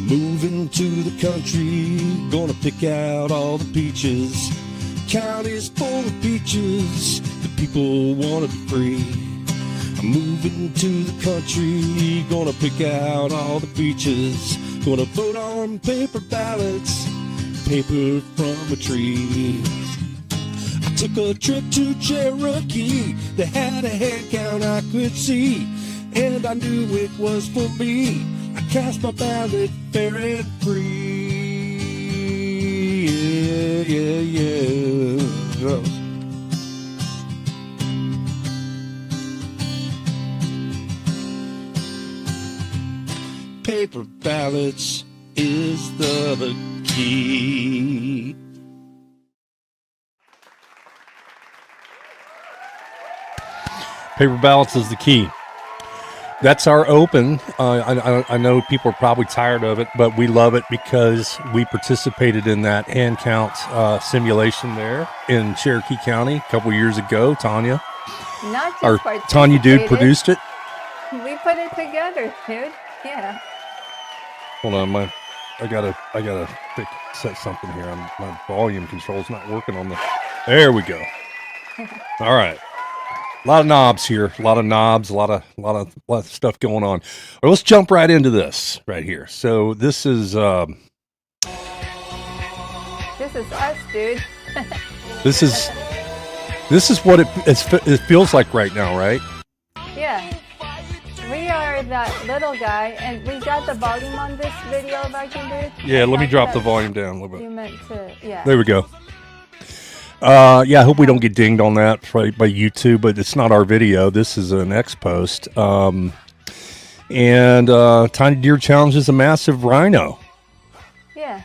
Moving to the country, gonna pick out all the peaches. County's full of beaches, the people wanna be free. I'm moving to the country, gonna pick out all the beaches. Gonna vote on paper ballots, paper from a tree. I took a trip to Cherokee, they had a hand count I could see, and I knew it was for me. I cast my ballot fair and free. Yeah, yeah, yeah. Paper ballots is the key. Paper ballots is the key. That's our open. I know people are probably tired of it, but we love it because we participated in that hand count simulation there in Cherokee County a couple years ago. Tania, Tania Dude produced it. We put it together, dude. Yeah. Hold on, I gotta set something here. My volume control's not working on the. There we go. All right. A lot of knobs here, a lot of stuff going on. Well, let's jump right into this right here. So this is us, dude. this is what it feels like right now, right? Yeah. We are that little guy, and we got the volume on this video, Viking Dude. Yeah, let me drop the volume down a little bit. You meant to, yeah. There we go. Yeah, I hope we don't get dinged on that by YouTube, but it's not our video. This is an X post. And Tiny Deer Challenge is a massive rhino. Yeah.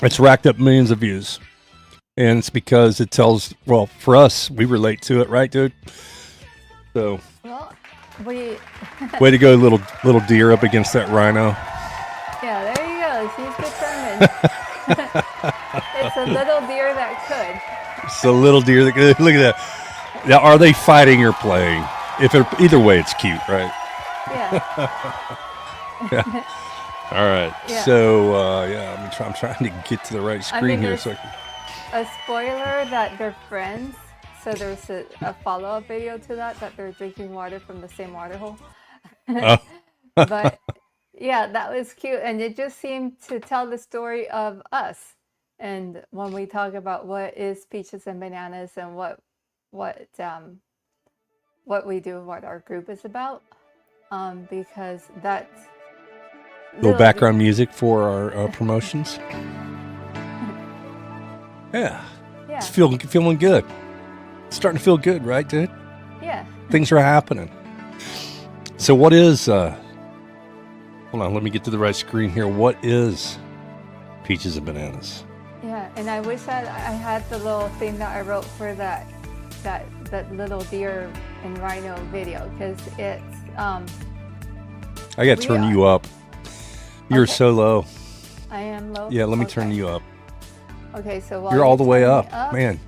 It's racked up millions of views. And it's because it tells, well, for us, we relate to it, right, dude? So, well, we... way to go, little deer up against that rhino. Yeah, there you go. She's determined. It's a little deer that could. It's a little deer that could. Look at that. Now, are they fighting or playing? Either way, it's cute, right? Yeah. Yeah. All right. Yeah. So, yeah, I'm trying to get to the right screen here. So a spoiler that they're friends. So there's a follow-up video to that they're drinking water from the same water hole. But yeah, that was cute, and it just seemed to tell the story of us. And when we talk about what is Peaches and Bananas and what we do, what our group is about, because that's little background music for our promotions. Yeah, it's feeling good. It's starting to feel good, right, dude? Yeah. Things are happening. So what is? Hold on, let me get to the right screen here. What is Peaches and Bananas? Yeah, and I wish that I had the little thing that I wrote for that little deer and rhino video, because it's I gotta turn you up. You're okay. so low. I am low. Yeah, let me turn you up. Okay, so while you're all the way up, man.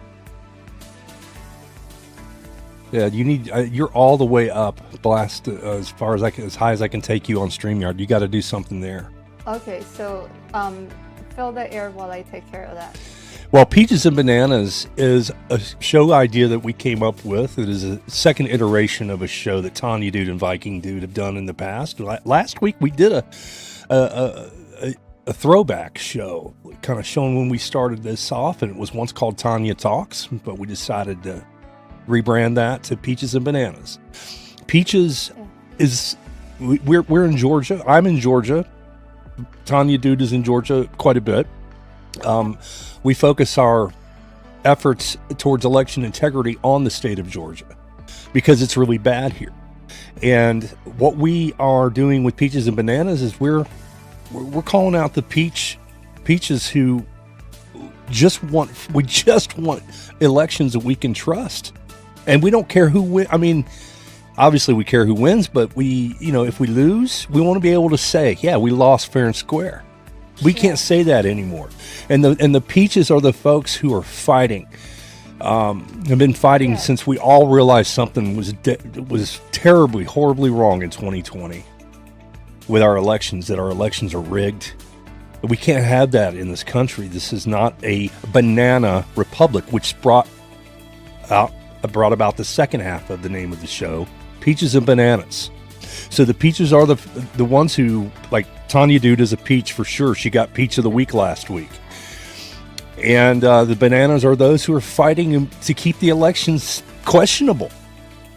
Yeah, you need. You're all the way up. Blast as far as as high as I can take you on StreamYard. You got to do something there. Okay, so fill the air while I take care of that. Well, Peaches and Bananas is a show idea that we came up with. It is a second iteration of a show that Tania Dude and Viking Dude have done in the past. Last week we did a throwback show, kind of showing when we started this off, and it was once called Tania Talks, but we decided to rebrand that to Peaches and Bananas. Peaches is we're in Georgia. I'm in Georgia. Tania Dude is in Georgia quite a bit. We focus our efforts towards election integrity on the state of Georgia because it's really bad here. And what we are doing with Peaches and Bananas is we're calling out the peaches who just want elections that we can trust. And we don't care who wins. I mean, obviously we care who wins, but if we lose, we want to be able to say, yeah, we lost fair and square. We can't say that anymore. And the peaches are the folks who are fighting. Have been fighting since we all realized something was terribly, horribly wrong in 2020. with our elections, that our elections are rigged. We can't have that in this country. This is not a banana republic, which brought about the second half of the name of the show, Peaches and Bananas. So the peaches are the ones who, like Tania Dude is a peach for sure. She got Peach of the Week last week. And the bananas are those who are fighting to keep the elections questionable,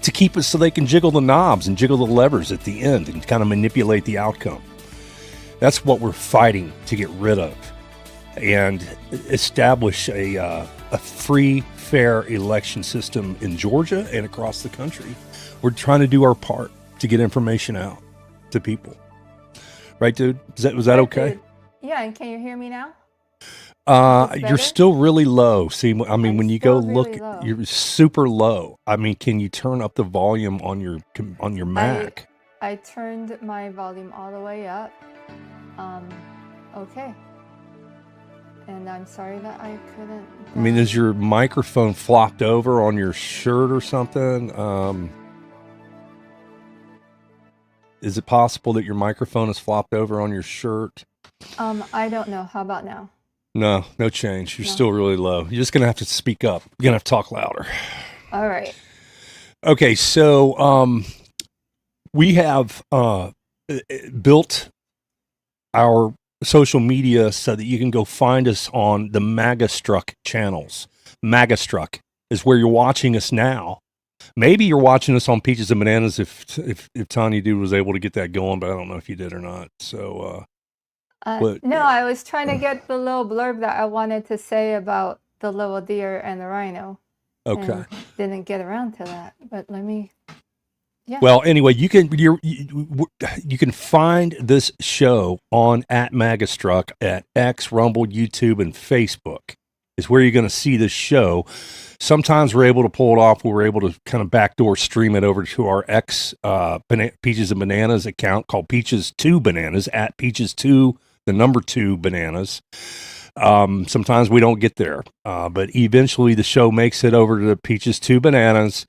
to keep it so they can jiggle the knobs and jiggle the levers at the end and kind of manipulate the outcome. That's what we're fighting to get rid of and establish a free, fair election system in Georgia and across the country. We're trying to do our part to get information out to people. Right, dude? Was that okay? Dude. Yeah, and can you hear me now? You're still really low. See, I mean, when you go look, really you're super low. I mean, can you turn up the volume on your Mac? I turned my volume all the way up. Okay. And I'm sorry that I couldn't. I mean, is your microphone flopped over on your shirt or something? Is it possible that your microphone is flopped over on your shirt? I don't know. How about now? No change. You're still really low. You're just going to have to speak up. You're going to have to talk louder. All right. Okay, so we have built our social media so that you can go find us on the Magastruck channels. Magastruck is where you're watching us now. Maybe you're watching us on Peaches and Bananas if Tania Dude was able to get that going, but I don't know if you did or not. So, no, I was trying to get the little blurb that I wanted to say about the little deer and the rhino. Okay. Didn't get around to that, but let me. Yeah. Well, anyway, you can find this show on @Magastruck at X, Rumble, YouTube, and Facebook. Is where you're going to see this show. Sometimes we're able to pull it off. We're able to kind of backdoor stream it over to our X Peaches and Bananas account called Peaches 2 Bananas at Peaches 2, the number 2 Bananas. Sometimes we don't get there, but eventually the show makes it over to Peaches 2 Bananas,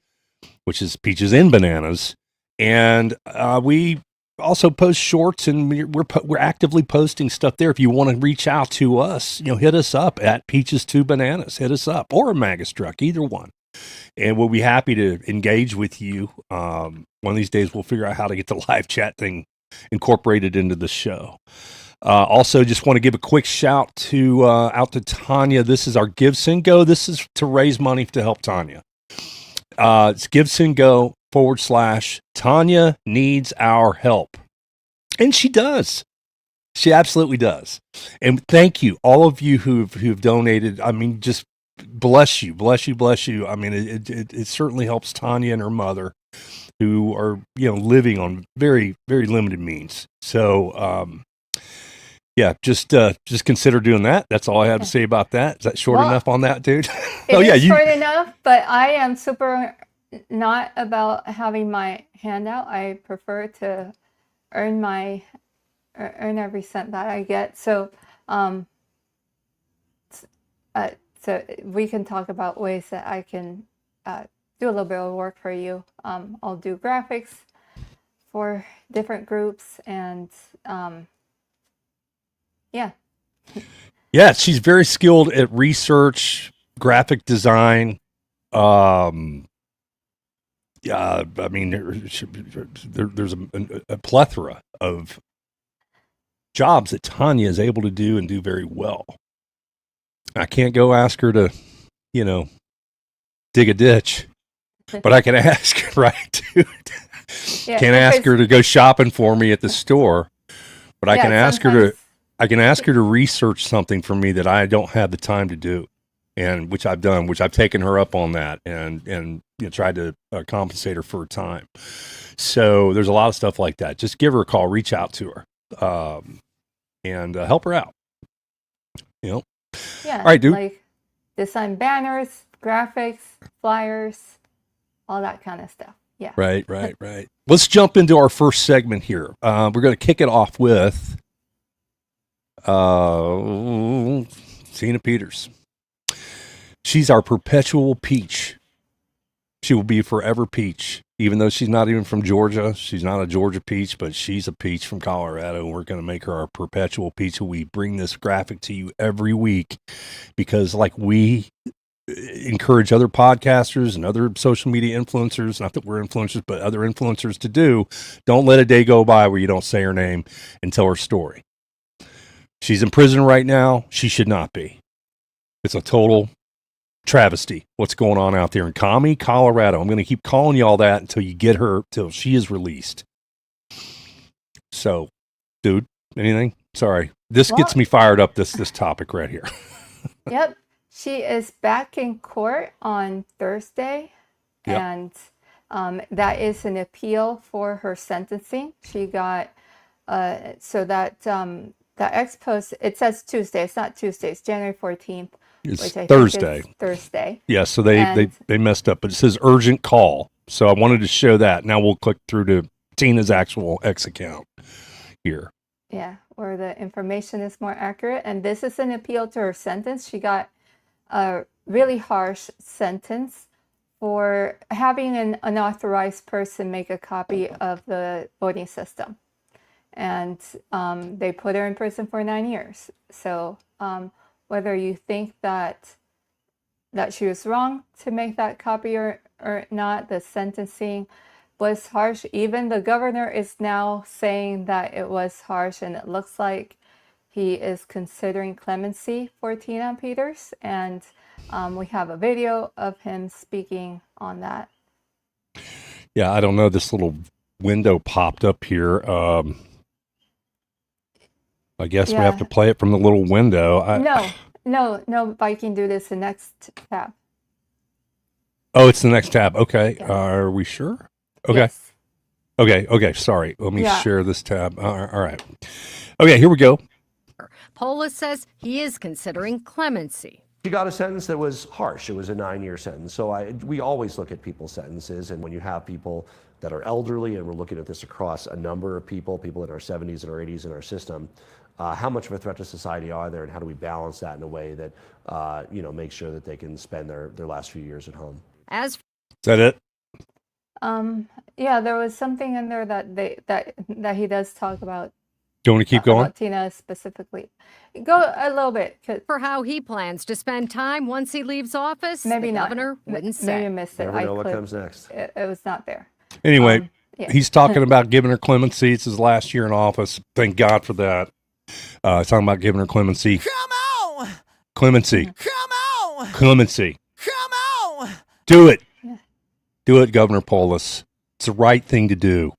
which is Peaches and Bananas, and we also post shorts, and we're actively posting stuff there. If you want to reach out to us, hit us up at Peaches 2 Bananas. Hit us up, or a Magastruck, either one, and we'll be happy to engage with you. One of these days, we'll figure out how to get the live chat thing incorporated into the show. Also, just want to give a quick shout out to Tanya. This is our Give, Send, Go. This is to raise money to help Tanya. It's Give, Send, Go / Tanya needs our help. And she does. She absolutely does. And thank you, all of you who've donated. I mean, just bless you. I mean, it certainly helps Tanya and her mother, who are, living on very, very limited means. So, yeah, just consider doing that. That's all I have to say about that. Is that short enough on that, dude? Short enough, but I am super not about having my handout. I prefer to earn every cent that I get. So, so we can talk about ways that I can do a little bit of work for you. I'll do graphics for different groups, and yeah, she's very skilled at research, graphic design. I mean, there's a plethora of jobs that Tanya is able to do and do very well. I can't go ask her to, dig a ditch, but I can ask her, right, dude? Yeah, can't ask her to go shopping for me at the store, but I can ask her to research something for me that I don't have the time to do, and which I've done, which I've taken her up on that, and tried to compensate her for her time. So there's a lot of stuff like that. Just give her a call, reach out to her, and help her out. Yeah. All right, dude. Like design banners, graphics, flyers, all that kind of stuff. Yeah. Right. Let's jump into our first segment here. We're going to kick it off with Tina Peters. She's our perpetual peach. She will be forever peach, even though she's not even from Georgia. She's not a Georgia peach, but she's a peach from Colorado. We're going to make her our perpetual peach. We bring this graphic to you every week because, like we encourage other podcasters and other social media influencers, not that we're influencers, but other influencers to do, don't let a day go by where you don't say her name and tell her story. She's in prison right now. She should not be. It's a total travesty what's going on out there in Kami, Colorado. I'm going to keep calling you all that until you get her, till she is released. So, dude, anything? Sorry. This gets me fired up, this topic right here. Yep. She is back in court on Thursday, and that is an appeal for her sentencing. She got, so that X post, it says Tuesday. It's not Tuesday. It's January 14th. It's Thursday. Thursday. Yeah, so they messed up, but it says urgent call. So I wanted to show that. Now we'll click through to Tina's actual X account here. Yeah, where the information is more accurate. And this is an appeal to her sentence. She got a really harsh sentence for having an unauthorized person make a copy of the voting system. And they put her in prison for 9 years. So whether you think that she was wrong to make that copy or not, the sentencing was harsh. Even the governor is now saying that it was harsh, and it looks like he is considering clemency for Tina Peters. And we have a video of him speaking on that. Yeah, I don't know. This little window popped up here. I guess we have to play it from the little window. No, Viking Dude is the next tab. Oh, it's the next tab. Okay. Yeah. Are we sure? Okay. Yes. Okay. Sorry. Let me share this tab. All right. Okay, here we go. Polis says he is considering clemency. She got a sentence that was harsh. It was a 9-year sentence. So we always look at people's sentences. And when you have people that are elderly, and we're looking at this across a number of people in our 70s and our 80s in our system, how much of a threat to society are there, and how do we balance that in a way that, makes sure that they can spend their last few years at home? Is that it? Yeah, there was something in there that he does talk about. Do you want to keep going? About Tina specifically. Go a little bit. For how he plans to spend time once he leaves office, maybe the not. governor wouldn't say. Maybe you missed it. Never know what comes next. It was not there. Anyway, he's talking about giving her clemency. It's his last year in office. Thank God for that. He's talking about giving her clemency. Come on! Clemency. Come on! Clemency. Come on! Do it. Yeah. Do it, Governor Polis. It's the right thing to do.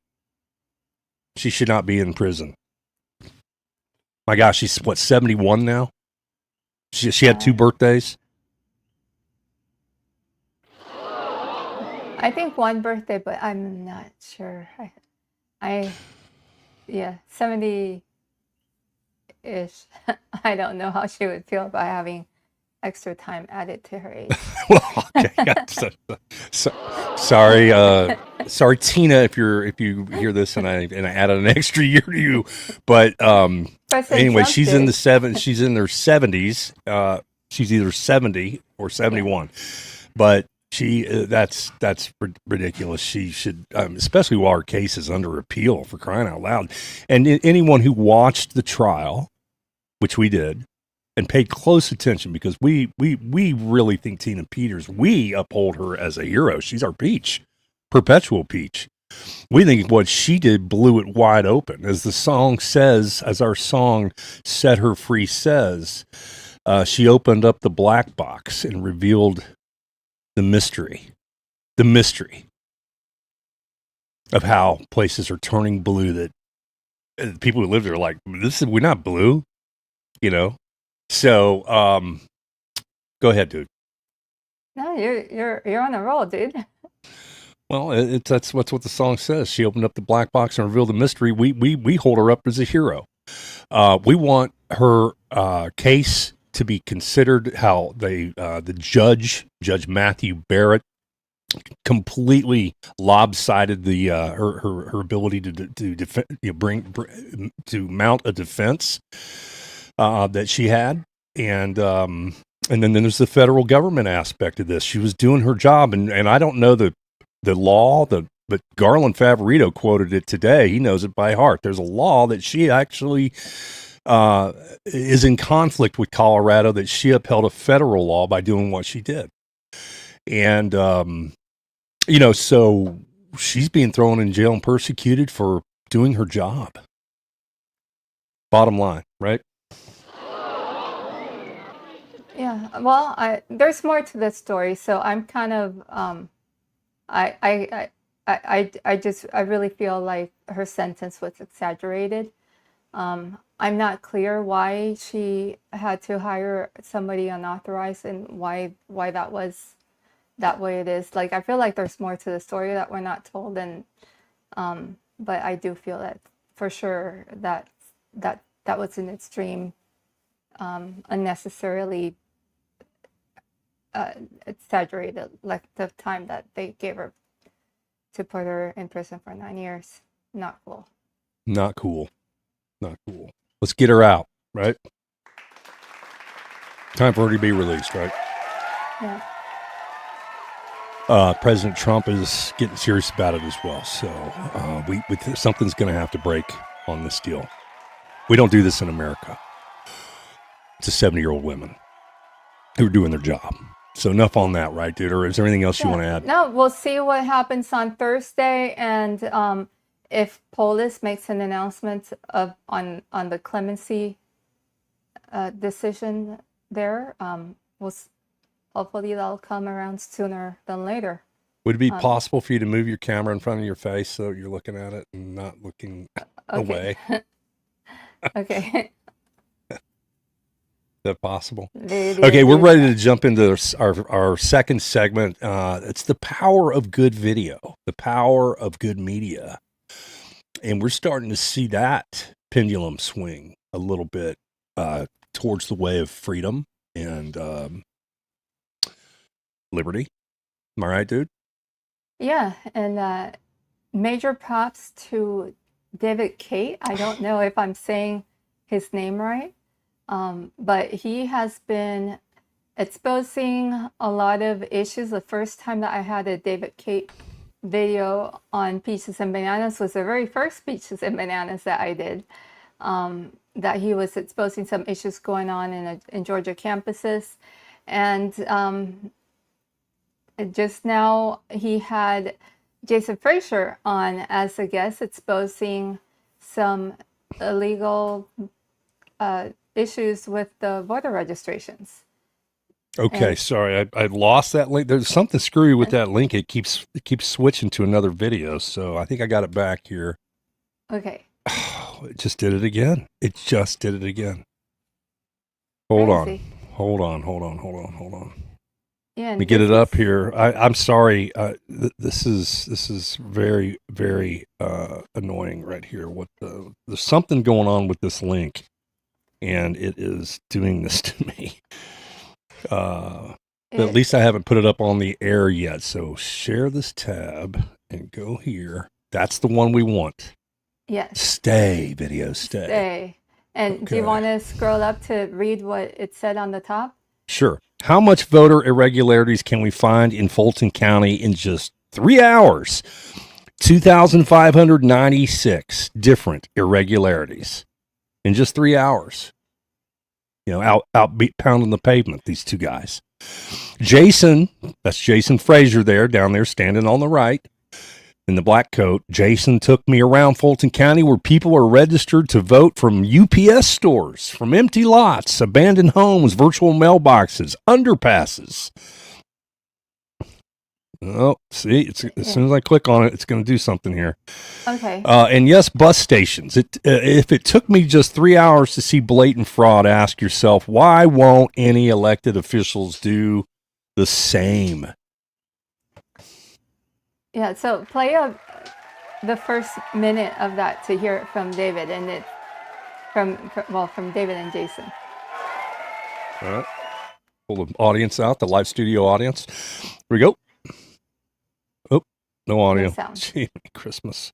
She should not be in prison. My gosh, she's 71 now? She had 2 birthdays? I think 1 birthday, but I'm not sure. 70-ish. I don't know how she would feel about having extra time added to her age. Well, okay. Sorry, Tina, if you hear this and I added an extra year to you, but anyway, she's in the 7. She's in her 70s. She's either 70 or 71, but that's ridiculous. She should, especially while her case is under appeal, for crying out loud. And anyone who watched the trial, which we did, and paid close attention, because we really think Tina Peters, we uphold her as a hero. She's our peach, perpetual peach. We think what she did blew it wide open. As the song says, as our song Set Her Free says, she opened up the black box and revealed the mystery of how places are turning blue, that people who live there are like, we're not blue, So, go ahead, dude. No, you're on a roll, dude. Well, that's what the song says. She opened up the black box and revealed the mystery. We hold her up as a hero. We want her case to be considered. How the Judge Matthew Barrett, completely lopsided her ability to defend, to mount a defense that she had, and then there's the federal government aspect of this. She was doing her job, and I don't know the law, the but Garland Favorito quoted it today. He knows it by heart. There's a law that she actually is in conflict with Colorado, that she upheld a federal law by doing what she did. And, so she's being thrown in jail and persecuted for doing her job. Bottom line, right? Yeah, well, there's more to this story, so I'm kind of I really feel like her sentence was exaggerated. I'm not clear why she had to hire somebody unauthorized and why that was that way it is. Like, I feel like there's more to the story that we're not told, and but I do feel that for sure that was an extreme, unnecessarily exaggerated length of time that they gave her to put her in prison for 9 years. Not cool. Not cool. Not cool. Let's get her out, right? Time for her to be released, right? Yeah. President Trump is getting serious about it as well. So something's going to have to break on this deal. We don't do this in America. It's a 70-year-old women who are doing their job. So enough on that, right, dude? Or is there anything else you want to add? No, we'll see what happens on Thursday, and if Polis makes an announcement on the clemency decision there, hopefully that'll come around sooner than later. Would it be possible for you to move your camera in front of your face so you're looking at it and not looking away? Okay. Is that possible? Okay, we're ready to jump into our second segment. It's the power of good video, the power of good media. And we're starting to see that pendulum swing a little bit towards the way of freedom and liberty. Am I right, dude? Yeah, and major props to David Kate. I don't know if I'm saying his name right. But he has been exposing a lot of issues. The first time that I had a David Kate video on Peaches and Bananas was the very first Peaches and Bananas that I did. That he was exposing some issues going on in Georgia campuses. And just now he had Jason Frazier on as a guest, exposing some illegal issues with the voter registrations. Okay, and, sorry, I lost that link. There's something screwy with that link. It keeps switching to another video, so I think I got it back here. Okay. Oh, it just did it again. Hold on. Yeah, let me get it up here. I'm sorry. This is very, very annoying right here. There's something going on with this link, and it is doing this to me. At least I haven't put it up on the air yet. So share this tab and go here. That's the one we want. Yes. Stay, video, stay. And okay. Do you want to scroll up to read what it said on the top? Sure. How much voter irregularities can we find in Fulton County in just 3 hours? 2,596 different irregularities in just 3 hours. Out pounding the pavement, these two guys. Jason, that's Jason Frazier down there standing on the right in the black coat. Jason took me around Fulton County where people are registered to vote from UPS stores, from empty lots, abandoned homes, virtual mailboxes, underpasses. Oh, see, as soon as I click on it, it's going to do something here. Okay. And yes, bus stations. If it took me just 3 hours to see blatant fraud, ask yourself, why won't any elected officials do the same? Yeah, so play the first minute of that to hear it from David, and it from David and Jason. All right. Pull the audience out, the live studio audience. Here we go. Oh, no audio. No sound. Gee, Christmas.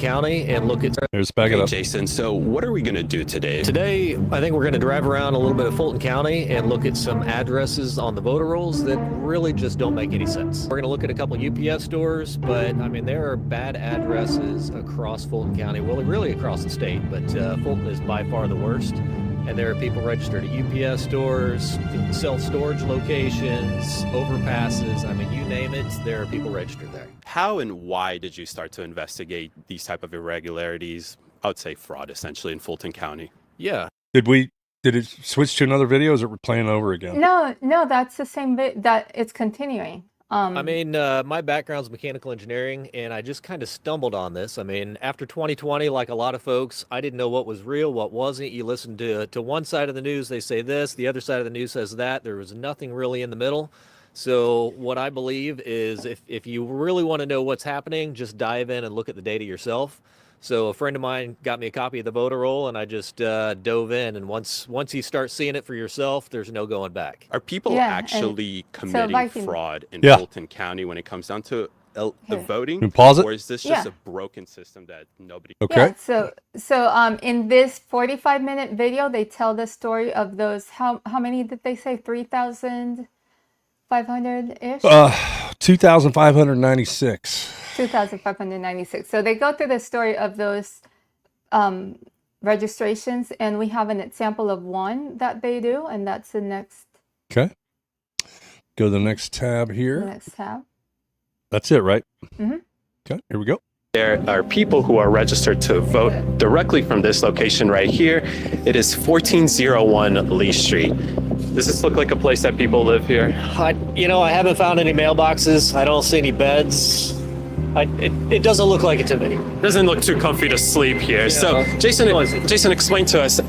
County and look at. Here's back it Hey, up. Jason, so what are we going to do today? Today, I think we're going to drive around a little bit of Fulton County and look at some addresses on the voter rolls that really just don't make any sense. We're going to look at a couple UPS stores, but I mean, there are bad addresses across Fulton County, well, really across the state, but Fulton is by far the worst. And there are people registered at UPS stores, self-storage locations, overpasses. I mean, you name it, there are people registered there. How and why did you start to investigate these type of irregularities? I would say fraud, essentially, in Fulton County. Yeah. Did it switch to another video? Or is it playing over again? No, that's the same bit that it's continuing. I mean, my background's mechanical engineering, and I just kind of stumbled on this. I mean, after 2020, like a lot of folks, I didn't know what was real, what wasn't. You listen to one side of the news, they say this, the other side of the news says that. There was nothing really in the middle. So what I believe is if you really want to know what's happening, just dive in and look at the data yourself. So a friend of mine got me a copy of the voter roll, and I just dove in. And once you start seeing it for yourself, there's no going back. Are people Yeah, actually committing Viking- fraud in Yeah. Fulton County when it comes down to the voting? Can we pause it? Or is this just Yeah. a broken system that nobody... Okay. Yeah, in this 45-minute video, they tell the story of those, how many did they say? 3,500-ish? 2,596. 2,596. So they go through the story of those registrations, and we have an example of one that they do, and that's the next Okay. Go to the next tab here. tab. That's it, right? Mhm. Okay, here we go. There are people who are registered to vote directly from this location right here. It is 1401 Lee Street. Does this look like a place that people live here? I haven't found any mailboxes. I don't see any beds. It doesn't look like it to me. Doesn't look too comfy to sleep here. So, Jason, explain to us,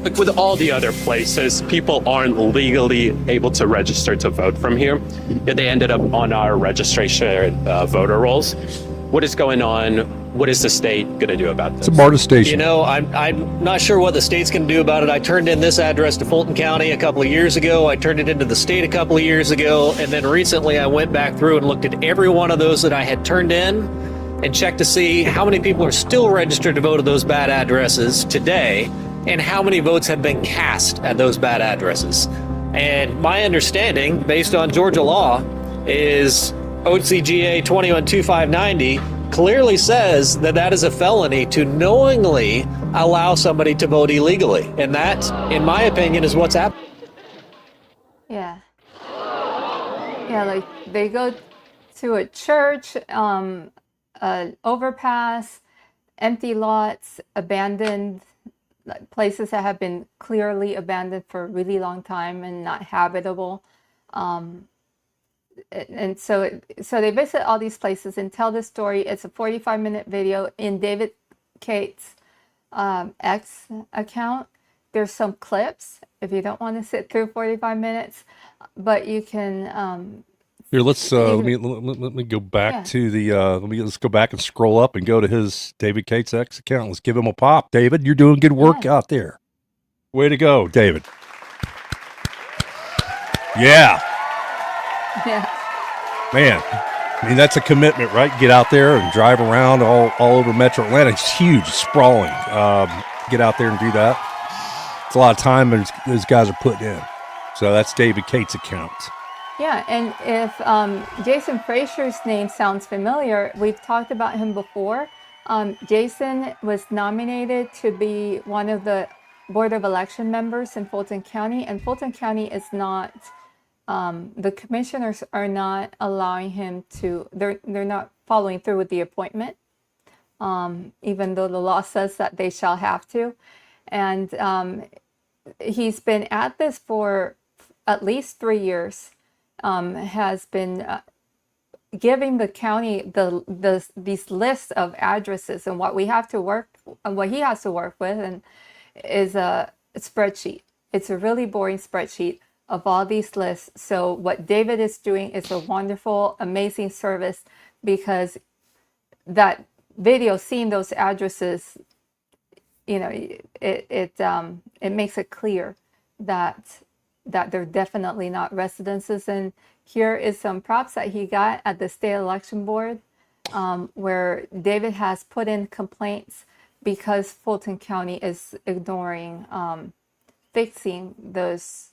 like with all the other places, people aren't legally able to register to vote from here. Yet they ended up on our registration voter rolls. What is going on? What is the state going to do about this? It's a barter station. I'm not sure what the state's going to do about it. I turned in this address to Fulton County a couple of years ago. I turned it into the state a couple of years ago. And then recently I went back through and looked at every one of those that I had turned in and checked to see how many people are still registered to vote at those bad addresses today and how many votes have been cast at those bad addresses. And my understanding, based on Georgia law, is OCGA 212590 clearly says that is a felony to knowingly allow somebody to vote illegally. And that, in my opinion, is what's happening. Yeah. Yeah, like they go to a church, overpass, empty lots, abandoned places that have been clearly abandoned for a really long time and not habitable. And so they visit all these places and tell the story. It's a 45-minute video in David Cates' X account. There's some clips if you don't want to sit through 45 minutes, but you can. Here, let's let me go back to the let's go back and scroll up and go to his David Cates X account. Let's give him a pop. David, you're doing good work out there. Way to go, David. Yeah. Yeah. Man, I mean, that's a commitment, right? Get out there and drive around all over Metro Atlanta. It's huge, sprawling. Get out there and do that. It's a lot of time those guys are putting in. So that's David Cates' account. Yeah, and if Jason Frazier's name sounds familiar, we've talked about him before. Jason was nominated to be one of the Board of Election members in Fulton County, and Fulton County is not... the commissioners are not allowing him to, they're not following through with the appointment, even though the law says that they shall have to. And he's been at this for at least 3 years, has been giving the county these lists of addresses, and what he has to work with and is a spreadsheet. It's a really boring spreadsheet of all these lists. So what David is doing is a wonderful, amazing service, because that video, seeing those addresses, it makes it clear that they're definitely not residences. And here is some props that he got at the state election board. where David has put in complaints because Fulton County is ignoring fixing those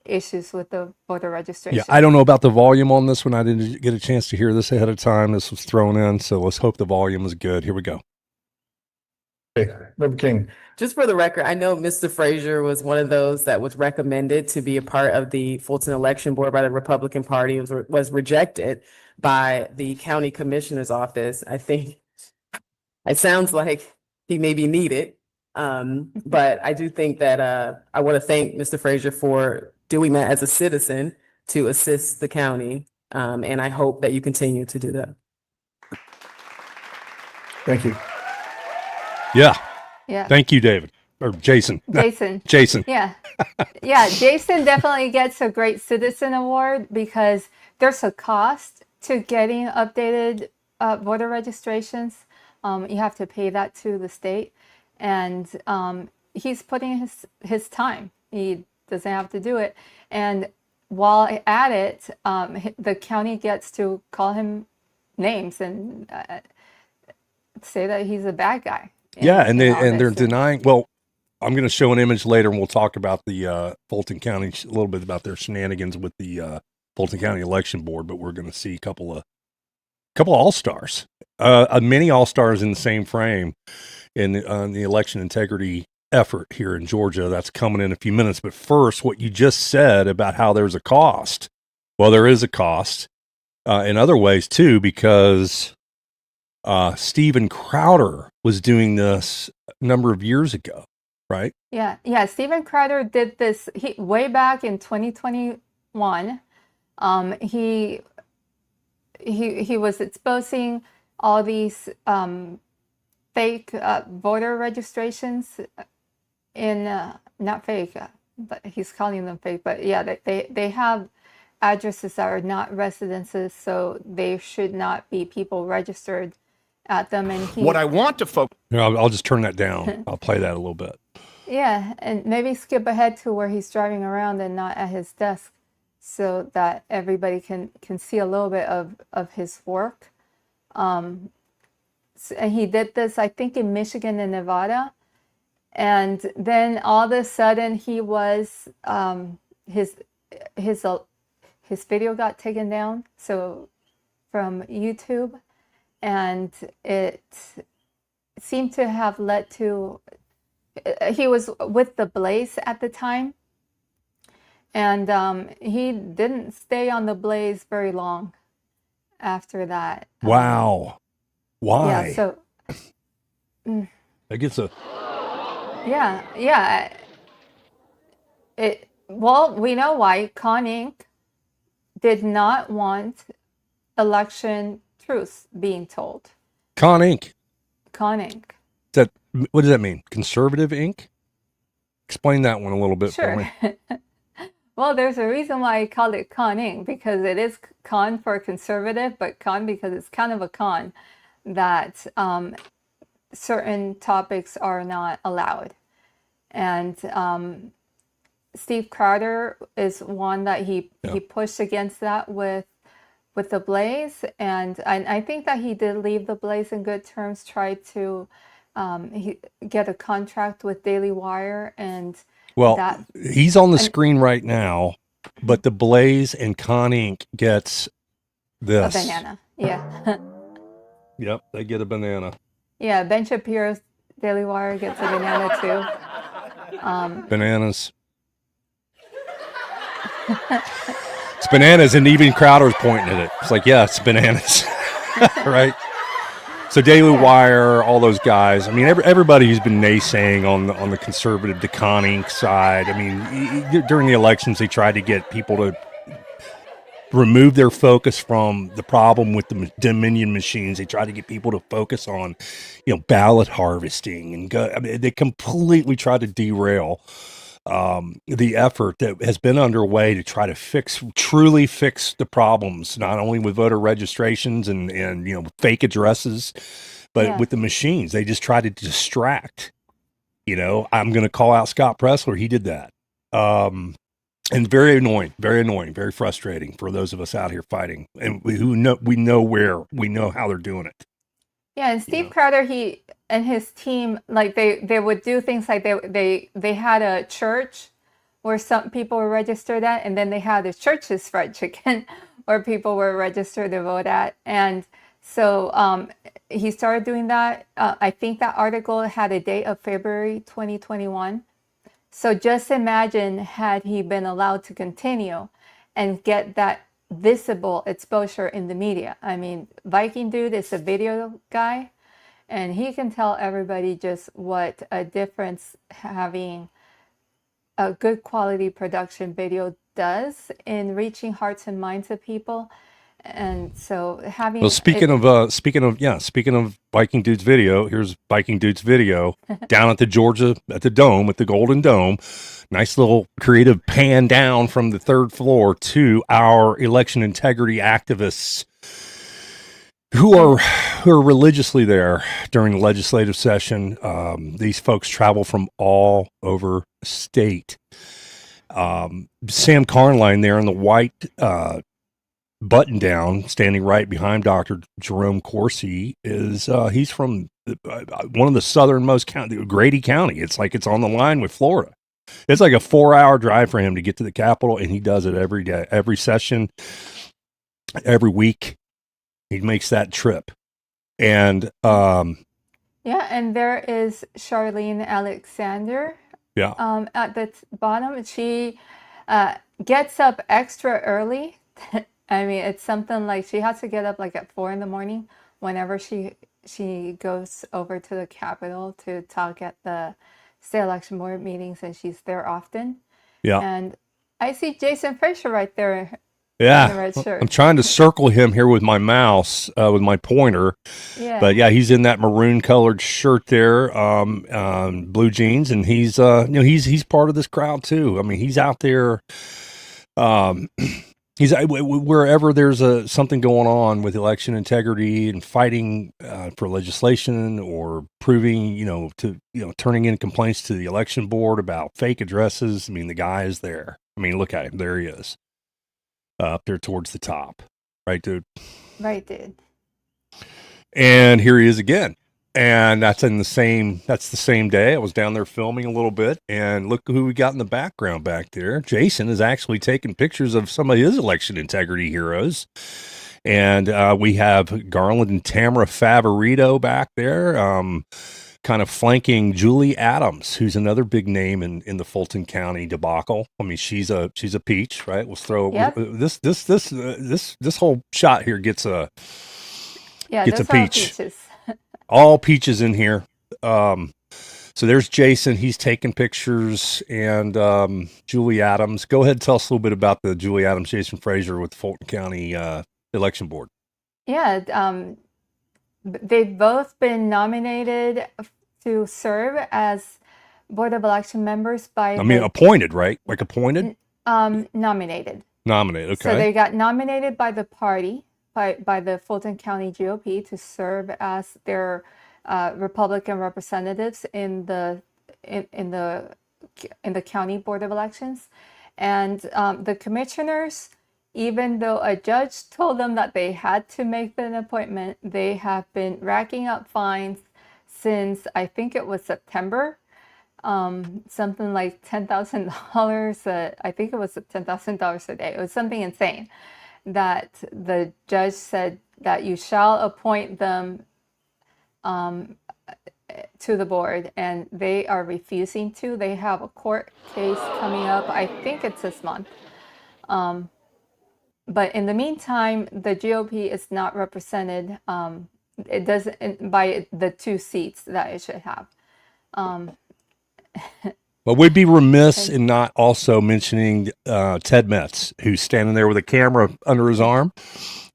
issues with the voter registration. Yeah, I don't know about the volume on this one. I didn't get a chance to hear this ahead of time. This was thrown in, so let's hope the volume is good. Here we go. Member King. Just for the record, I know Mr. Frazier was one of those that was recommended to be a part of the Fulton Election Board by the Republican Party. Was rejected by the county commissioner's office. I think it sounds like he may be needed. But I do think that I want to thank Mr. Frazier for doing that as a citizen to assist the county. And I hope that you continue to do that. Thank you. Yeah. Yeah. Thank you, David. Or Jason. Jason. Yeah. Yeah. Jason definitely gets a Great Citizen Award because there's a cost to getting updated voter registrations. You have to pay that to the state. And he's putting his time. He doesn't have to do it. And while at it, the county gets to call him names and say that he's a bad guy. Yeah, and they're denying. Well, I'm going to show an image later, and we'll talk about the Fulton County, a little bit about their shenanigans with the Fulton County Election Board. But we're going to see a couple of all-stars, many all-stars in the same frame in the election integrity effort here in Georgia. That's coming in a few minutes. But first, what you just said about how there's a cost. Well, there is a cost in other ways too, because Steven Crowder was doing this a number of years ago, right? Yeah. Steven Crowder did this way back in 2021. He was exposing all these fake voter registrations in not fake, but he's calling them fake. But yeah, they have addresses that are not residences, so they should not be people registered at them. And what I want to focus. I'll just turn that down. I'll play that a little bit. Yeah, and maybe skip ahead to where he's driving around and not at his desk, so that everybody can see a little bit of his work. And he did this, I think, in Michigan and Nevada. And then all of a sudden he was, his video got taken down, so from YouTube. And it seemed to have led to, he was with the Blaze at the time. And he didn't stay on the Blaze very long after that. Wow. Why? Yeah, so. I guess so. Yeah. Well, we know why. Con Inc. did not want election truth being told. Con Inc. What does that mean? Conservative Inc.? Explain that one a little bit for me. Well, there's a reason why I called it Con Inc. because it is con for conservative, but con because it's kind of a con that certain topics are not allowed. And Steve Crowder is one that he pushed against that with the Blaze, and I think that he did leave the Blaze in good terms, tried to get a contract with Daily Wire, and he's on the screen right now, but the Blaze and Con Inc. gets this. A banana, yeah. Yep, they get a banana. Yeah, Ben Shapiro's Daily Wire gets a banana too. Bananas. It's bananas, and even Crowder's pointing at it. It's like, yeah, it's bananas, right? So Daily Wire, all those guys. I mean, everybody who's been naysaying on the conservative, the Con Inc. side. I mean, during the elections, they tried to get people to remove their focus from the problem with the Dominion machines. They tried to get people to focus on, ballot harvesting and go. I mean, they completely tried to derail the effort that has been underway to try to truly fix the problems, not only with voter registrations and fake addresses, but with the machines. They just try to distract. I'm going to call out Scott Pressler. He did that. And very annoying, very frustrating for those of us out here fighting, and we know how they're doing it. Yeah, and Steve Crowder, he and his team, like they would do things like they had a church where some people were registered at, and then they had a church's fried chicken where people were registered to vote at, and so he started doing that. I think that article had a date of February 2021. So just imagine had he been allowed to continue and get that visible exposure in the media. I mean, Viking Dude is a video guy, and he can tell everybody just what a difference having a good quality production video does in reaching hearts and minds of people. And so having Well, speaking of Viking Dude's video, here's Viking Dude's video down at the Georgia at the Dome, at the Golden Dome. Nice little creative pan down from the third floor to our election integrity activists who are religiously there during the legislative session. These folks travel from all over state. Sam Carnline there in the white button down, standing right behind Dr. Jerome Corsi, is he's from one of the southernmost county, Grady County. It's like it's on the line with Florida. It's like a 4-hour drive for him to get to the Capitol, and he does it every day, every session, every week. He makes that trip. And yeah, and there is Charlene Alexander. Yeah. At the bottom, she gets up extra early. I mean, it's something like she has to get up like at 4 a.m. whenever she goes over to the Capitol to talk at the state election board meetings, and she's there often. Yeah. And I see Jason Frazier right there. Yeah, in the red shirt. I'm trying to circle him here with my mouse, with my pointer. Yeah. But yeah, he's in that maroon colored shirt there, blue jeans, and he's he's part of this crowd too. I mean, he's out there. He's wherever there's something going on with election integrity and fighting for legislation or proving, turning in complaints to the election board about fake addresses. I mean, the guy is there. I mean, look at him. There he is. Up there towards the top. Right, dude? Right, dude. And here he is again. And that's the same day. I was down there filming a little bit, and look who we got in the background back there. Jason is actually taking pictures of some of his election integrity heroes. And we have Garland and Tamara Favorito back there, kind of flanking Julie Adams, who's another big name in the Fulton County debacle. I mean, she's a peach, right? Let's throw this whole shot here gets a peach. All peaches in here. So there's Jason. He's taking pictures, and Julie Adams. Go ahead and tell us a little bit about the Julie Adams, Jason Frazier with the Fulton County Election Board. Yeah, they've both been nominated to serve as Board of Election members by... appointed, right? Like appointed? Nominated. Nominated, okay. So they got nominated by the party, by the Fulton County GOP to serve as their Republican representatives in the county board of elections, and the commissioners, even though a judge told them that they had to make an appointment, they have been racking up fines since I think it was September. Something like $10,000. I think it was $10,000 a day. It was something insane that the judge said that you shall appoint them to the board, and they are refusing to. They have a court case coming up. I think it's this month. But in the meantime, the GOP is not represented. It doesn't by the 2 seats that it should have. But we'd be remiss in not also mentioning Ted Metz, who's standing there with a camera under his arm.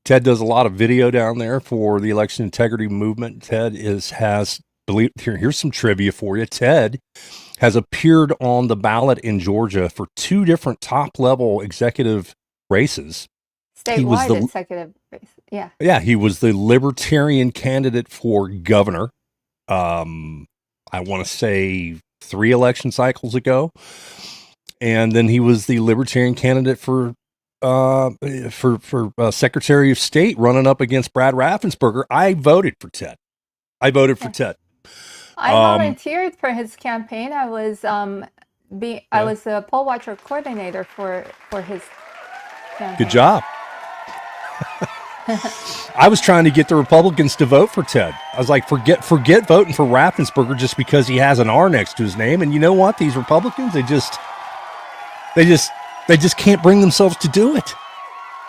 Ted does a lot of video down there for the election integrity movement. Ted here's some trivia for you. Ted has appeared on the ballot in Georgia for 2 different top-level executive races. Statewide executive race, yeah. Yeah, he was the Libertarian candidate for governor. I want to say 3 election cycles ago. and then he was the Libertarian candidate for Secretary of State, running up against Brad Raffensperger. I voted for Ted. I volunteered for his campaign. I was I was a poll watcher coordinator for his campaign. Good job. I was trying to get the Republicans to vote for Ted. I was like, forget voting for Raffensperger just because he has an R next to his name. And you know what? These Republicans, they just can't bring themselves to do it.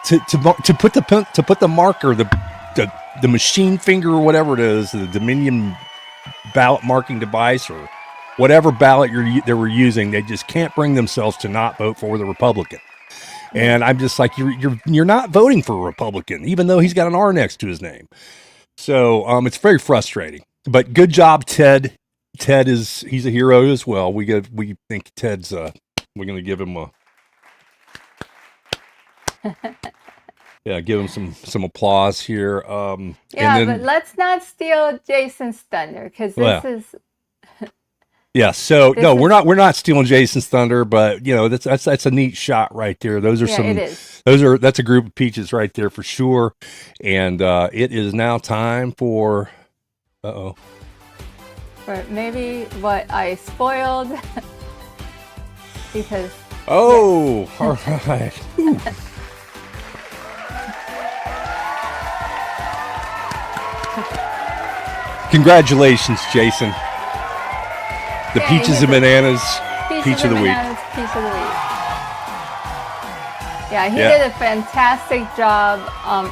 To put the marker, the machine finger or whatever it is, the Dominion ballot marking device or whatever ballot they were using, they just can't bring themselves to not vote for the Republican. And I'm just like, you're not voting for a Republican, even though he's got an R next to his name. So it's very frustrating. But good job, Ted. He's a hero as well. We think Ted's we're gonna give him a give him some applause here. But let's not steal Jason's thunder, because this is. Yeah, so we're not stealing Jason's thunder, but that's a neat shot right there. Those are that's a group of peaches right there for sure. And it is now time for for maybe what I spoiled because all right. Congratulations, Jason. The peaches and bananas, peach of the week. Peach of the week. Yeah, he did a fantastic job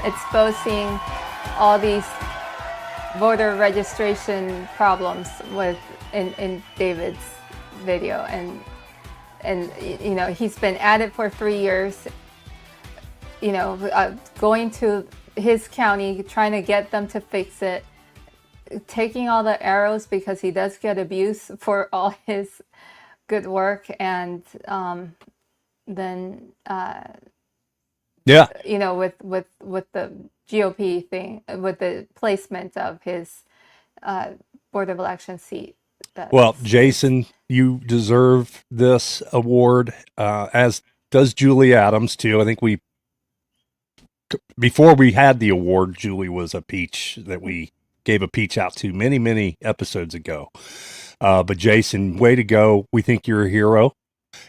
exposing all these voter registration problems in David's video, and he's been at it for 3 years. Going to his county, trying to get them to fix it. Taking all the arrows because he does get abuse for all his good work, and then with the GOP thing, with the placement of his Board of Election seat. Well, Jason, you deserve this award, as does Julie Adams too. I think before we had the award, Julie was a peach that we gave a peach out to many episodes ago. But Jason, way to go. We think you're a hero.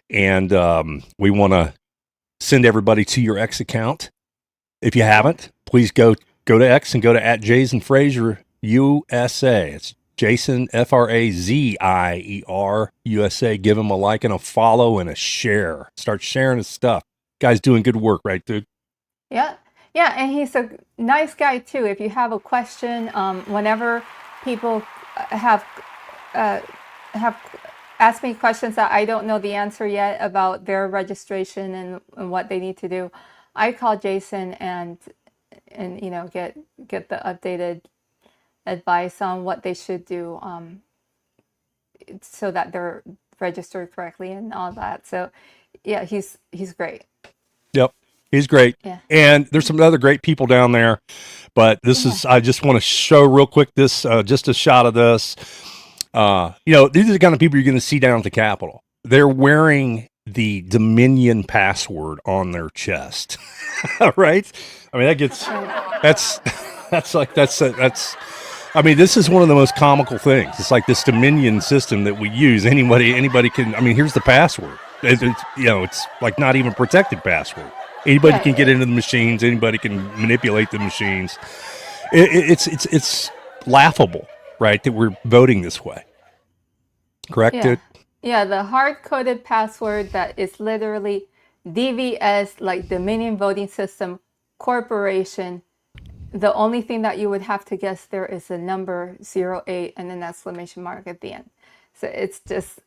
And we want to send everybody to your X account. If you haven't, please go to X and go to @JasonFrazier USA. It's Jason FRAZIER USA. Give him a like and a follow and a share. Start sharing his stuff. Guy's doing good work, right, dude? Yeah. Yeah, and he's a nice guy too. If you have a question, whenever people have asked me questions that I don't know the answer yet about their registration and what they need to do, I call Jason and get the updated advice on what they should do, so that they're registered correctly and all that. So yeah, he's great. Yep. He's great. Yeah. And there's some other great people down there, but this is, I just want to show real quick this, just a shot of this. These are the kind of people you're going to see down at the Capitol. They're wearing the Dominion password on their chest. Right? I mean, this is one of the most comical things. It's like this Dominion system that we use. Anybody can, here's the password. It's like not even protected password. Anybody can get into the machines. Anybody can manipulate the machines. It's laughable, right, that we're voting this way. Correct, dude? Yeah, the hard-coded password that is literally DVS, like Dominion Voting System Corporation. The only thing that you would have to guess there is the number 08 and an exclamation mark at the end. So it's just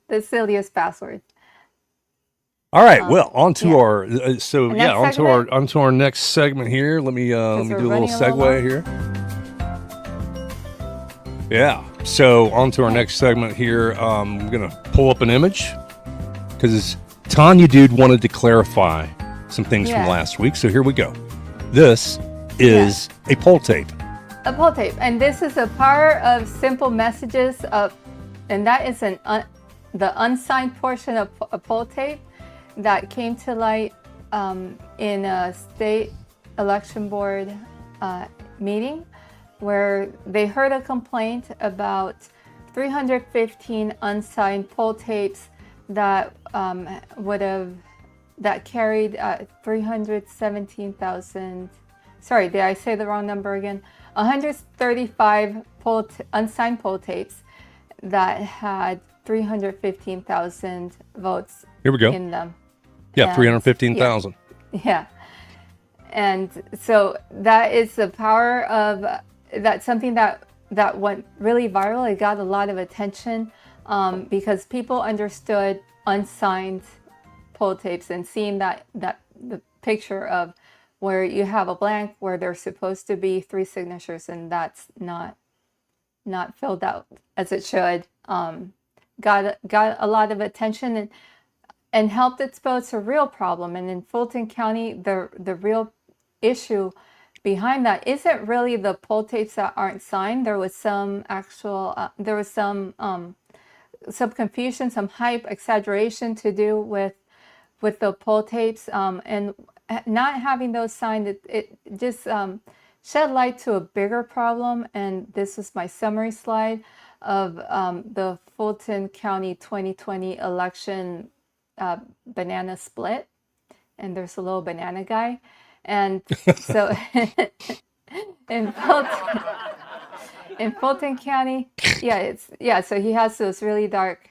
the silliest password. All right. Well, onto our next segment here. Let me do a little segue here. Yeah. So onto our next segment here. I'm gonna pull up an image because Tania Dude wanted to clarify some things from last week. So here we go. This is a poll tape. A poll tape, and this is a part of simple messages and that is the unsigned portion of a poll tape that came to light in a state election board meeting, where they heard a complaint about 315 unsigned poll tapes that that carried 317,000. Sorry, did I say the wrong number again? 135 unsigned poll tapes that had 315,000 votes Here we go. in them. Yeah, And- 315,000. Yeah. And so that is the power of that's something that went really viral. It got a lot of attention because people understood unsigned poll tapes, and seeing that the picture of where you have a blank where there's supposed to be 3 signatures and that's not filled out as it should, got a lot of attention and helped expose a real problem. And in Fulton County, the real issue behind that isn't really the poll tapes that aren't signed. There was some some confusion, some hype, exaggeration to do with the poll tapes, and not having those signed. It just shed light to a bigger problem. And this is my summary slide of the Fulton County 2020 election banana split. And there's a little banana guy. And so in Fulton County, so he has those really dark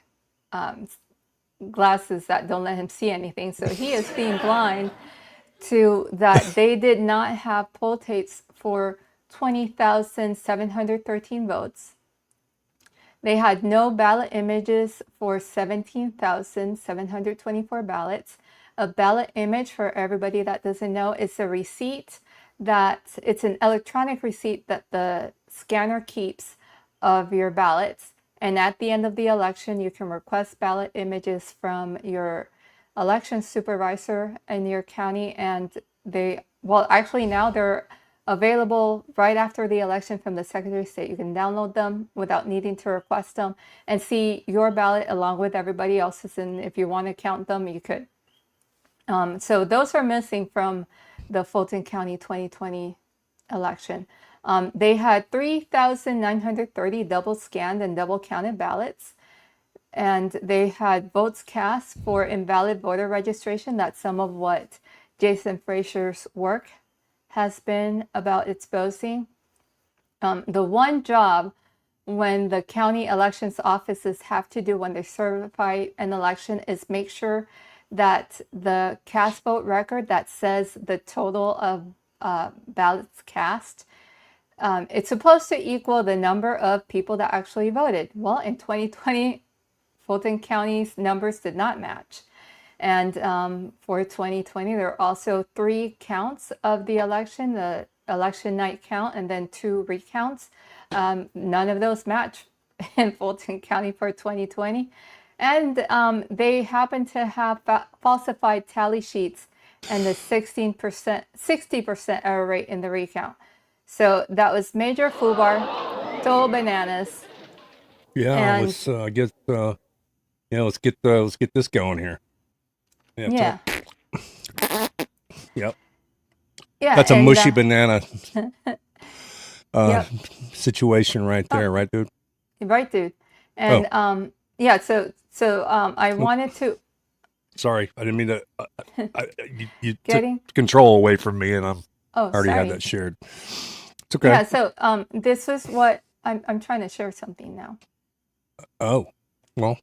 glasses that don't let him see anything. So he is being blind to that they did not have poll tapes for 20,713 votes. They had no ballot images for 17,724 ballots. A ballot image, for everybody that doesn't know, is a receipt it's an electronic receipt that the scanner keeps of your ballots. And at the end of the election, you can request ballot images from your election supervisor in your county. And now they're available right after the election from the Secretary of State. You can download them without needing to request them and see your ballot along with everybody else's. And if you want to count them, you could. So those are missing from the Fulton County 2020 election. They had 3,930 double scanned and double counted ballots. And they had votes cast for invalid voter registration. That's some of what Jason Frazier's work has been about exposing. The one job when the county elections offices have to do when they certify an election is make sure that the cast vote record that says the total of ballots cast, it's supposed to equal the number of people that actually voted. Well, in 2020, Fulton County's numbers did not match. And for 2020, there are also 3 counts of the election, the election night count, and then 2 recounts. None of those match in Fulton County for 2020. And they happen to have falsified tally sheets and the 60% error rate in the recount. So that was major foobar, total bananas. Yeah, And- let's let's get this going here. Yeah. Yep. Yeah. That's a and, mushy banana Yep. situation right there, right, dude? Right, dude. And so I wanted to. Sorry, I didn't mean to. You Getting- took control away from me, and I already sorry. had that shared. It's okay. Yeah. So this is what I'm trying to share something now. Oh, well,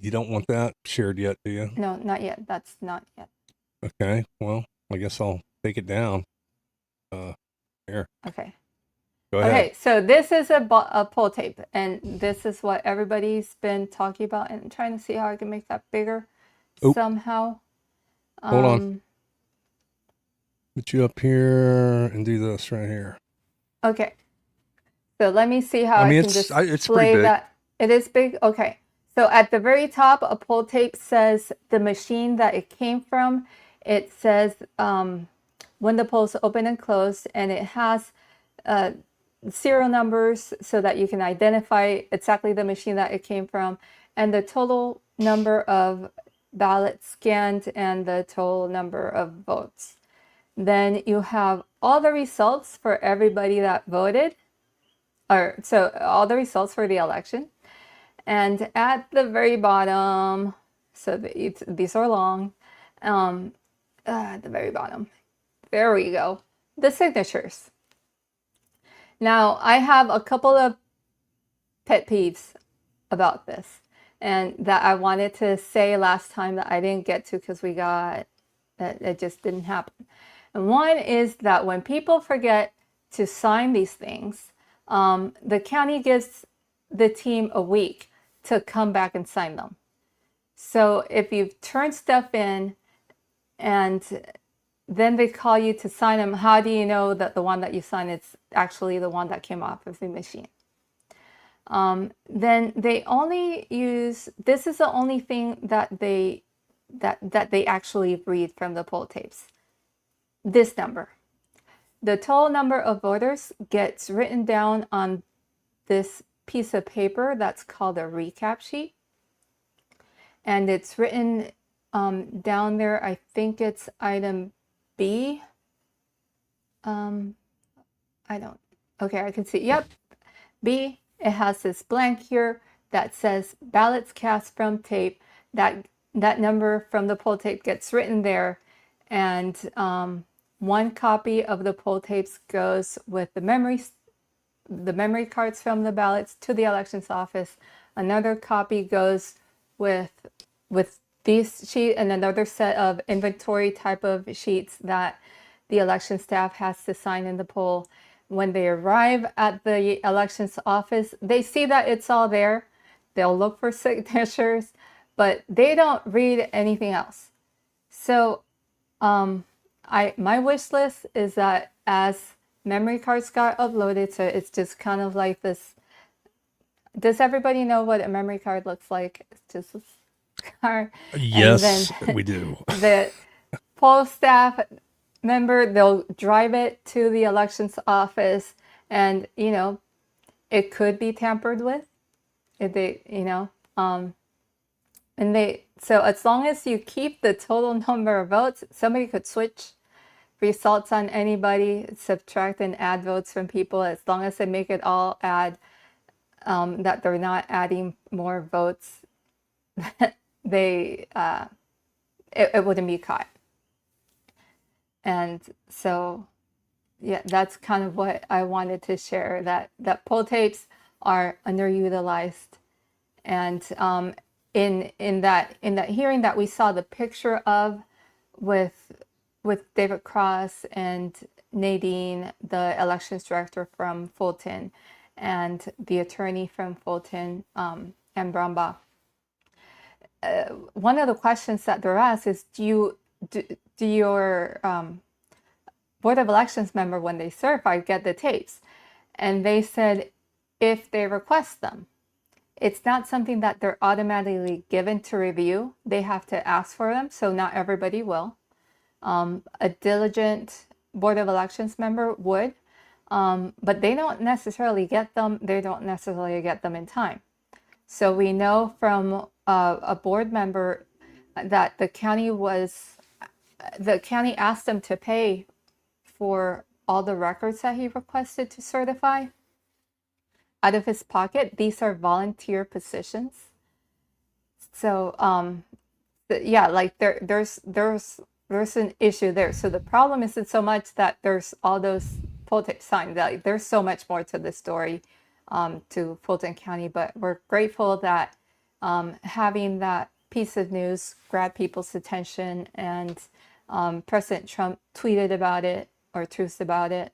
you don't want that shared yet, do you? No, not yet. That's not yet. Okay. Well, I guess I'll take it down. Here. Okay. Go ahead. Okay, so this is a poll tape, and this is what everybody's been talking about, and I'm trying to see how I can make that bigger somehow. Hold on. Put you up here and do this right here. Okay. So let me see how I can it's pretty display big. that. It is big? Okay. So at the very top, a poll tape says the machine that it came from. It says when the polls open and closed, and it has serial numbers so that you can identify exactly the machine that it came from, and the total number of ballots scanned and the total number of votes. Then you have all the results for everybody that voted, or so all the results for the election. And at the very bottom, so these are long, at the very bottom, there we go, the signatures. Now, I have a couple of pet peeves about this, and that I wanted to say last time that I didn't get to because it just didn't happen. And one is that when people forget to sign these things, the county gives the team a week to come back and sign them. So if you've turned stuff in and then they call you to sign them, how do you know that the one that you signed is actually the one that came off of the machine? Then they only use, this is the only thing that they actually read from the poll tapes. This number. The total number of voters gets written down on this piece of paper that's called a recap sheet. And it's written down there, I think it's item B. Okay, I can see, yep, B. It has this blank here that says ballots cast from tape. That number from the poll tape gets written there, and one copy of the poll tapes goes with the memory cards from the ballots to the elections office. Another copy goes with these sheets, and another set of inventory type of sheets that the election staff has to sign in the poll. When they arrive at the elections office, they see that it's all there. They'll look for signatures, but they don't read anything else. So my wish list is that as memory cards got uploaded, so it's just kind of like this. Does everybody know what a memory card looks like? It's just this card. Yes, we do. The poll staff member, they'll drive it to the elections office, and it could be tampered with if they, so as long as you keep the total number of votes, somebody could switch results on anybody, subtract and add votes from people, as long as they make it all add, that they're not adding more votes, it wouldn't be caught. And so, yeah, that's kind of what I wanted to share, that poll tapes are underutilized. And in that hearing that we saw the picture of with David Cross and Nadine, the elections director from Fulton, and the attorney from Fulton, and Brumbaugh, one of the questions that they're asked is, do your Board of Elections member, when they certify, get the tapes? And they said, if they request them. It's not something that they're automatically given to review. They have to ask for them, so not everybody will. A diligent Board of Elections member would, but they don't necessarily get them. They don't necessarily get them in time. So we know from a board member that the county asked them to pay for all the records that he requested to certify out of his pocket. These are volunteer positions. So yeah, like there's an issue there. So the problem isn't so much that there's all those poll tapes signed. Like, there's so much more to the story to Fulton County, but we're grateful that having that piece of news grabbed people's attention, and President Trump tweeted about it or truths about it,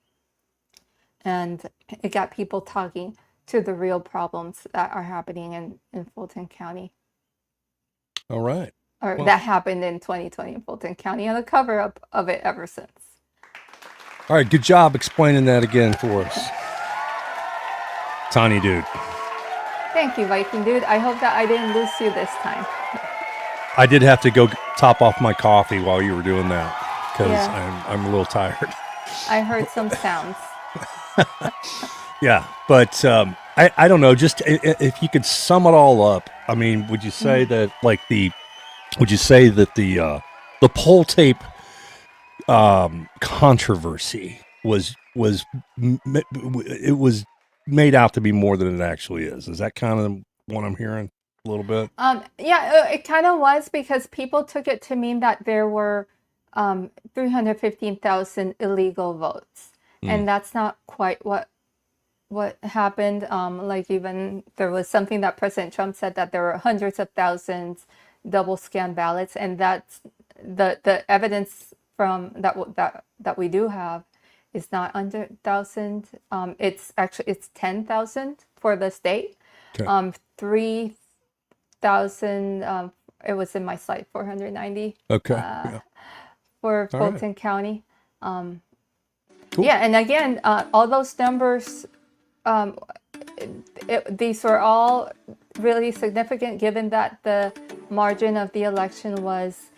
and it got people talking to the real problems that are happening in Fulton County. All right. Or that happened in 2020 in Fulton County, and the cover-up of it ever since. All right, good job explaining that again for us, Tania Dude. Thank you, Viking Dude. I hope that I didn't lose you this time. I did have to go top off my coffee while you were doing that, because I'm a little tired. I heard some sounds. Yeah, but I don't know. Just if you could sum it all up, I mean, would you say that the poll tape controversy it was made out to be more than it actually is? Is that kind of what I'm hearing a little bit? Yeah, it kind of was because people took it to mean that there were 315,000 illegal votes, and that's not quite what happened. Like even there was something that President Trump said that there were hundreds of thousands double scanned ballots, and that's the evidence from that we do have is not under 1,000. It's 10,000 for the state. Okay. 3,000. It was in my slide. 490. Okay. Yeah. For All right. Fulton County. Cool. Yeah, and again, all those numbers, these were all really significant given that the margin of the election was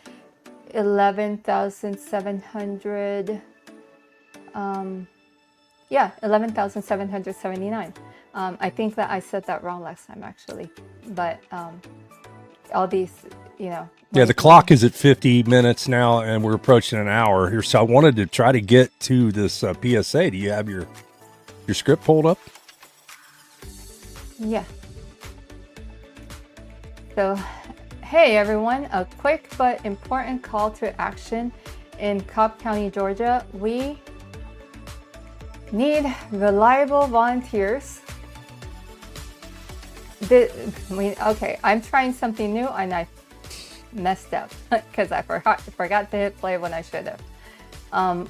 11,700. 11,779. I think that I said that wrong last time actually, but all these, Yeah, the clock is at 50 minutes now, and we're approaching an hour here. So I wanted to try to get to this PSA. Do you have your script pulled up? Yeah. So, hey everyone, a quick but important call to action. In Cobb County, Georgia, we need reliable volunteers. Okay, I'm trying something new and I messed up because I forgot to hit play when I should have.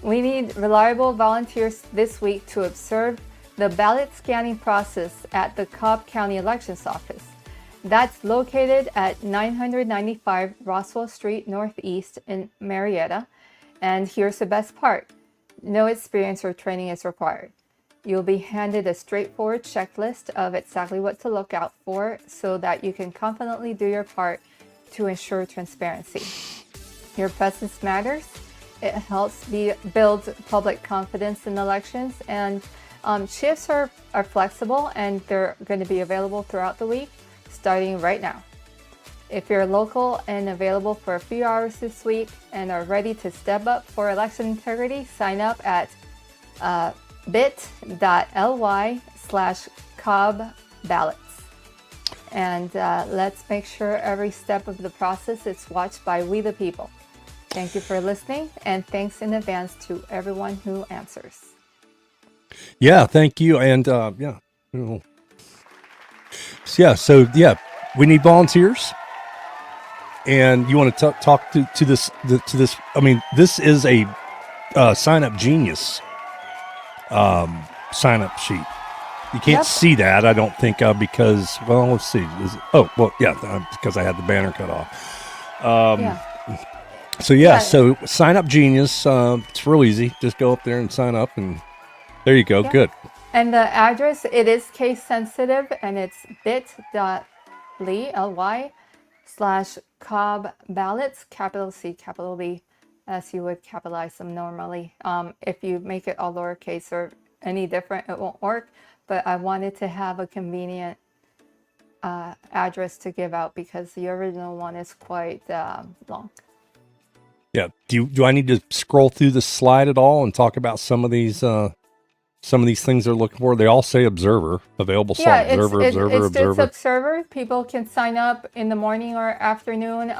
We need reliable volunteers this week to observe the ballot scanning process at the Cobb County Elections Office. That's located at 995 Roswell Street Northeast in Marietta. And here's the best part. No experience or training is required. You'll be handed a straightforward checklist of exactly what to look out for so that you can confidently do your part to ensure transparency. Your presence matters. It helps build public confidence in elections, and shifts are flexible and they're going to be available throughout the week starting right now. If you're local and available for a few hours this week and are ready to step up for election integrity, sign up at bit.ly/CobbBallots. And let's make sure every step of the process is watched by we the people. Thank you for listening, and thanks in advance to everyone who answers. Yeah, thank you. And we need volunteers. And you want to talk to this? I mean, this is a Sign Up Genius sign up sheet. You can't see that, I don't think, because, well, let's see. Because I had the banner cut off. So Sign Up Genius. It's real easy. Just go up there and sign up, and there you go. Yeah. Good. And the address, it is case sensitive, and it's bit.ly/CobbBallots, capital C, capital B, as you would capitalize them normally. If you make it all lowercase or any different, it won't work. But I wanted to have a convenient address to give out because the original one is quite long. Yeah. Do I need to scroll through the slide at all and talk about some of these things they're looking for? They all say observer, available slot, observer. It's observer. People can sign up in the morning or afternoon.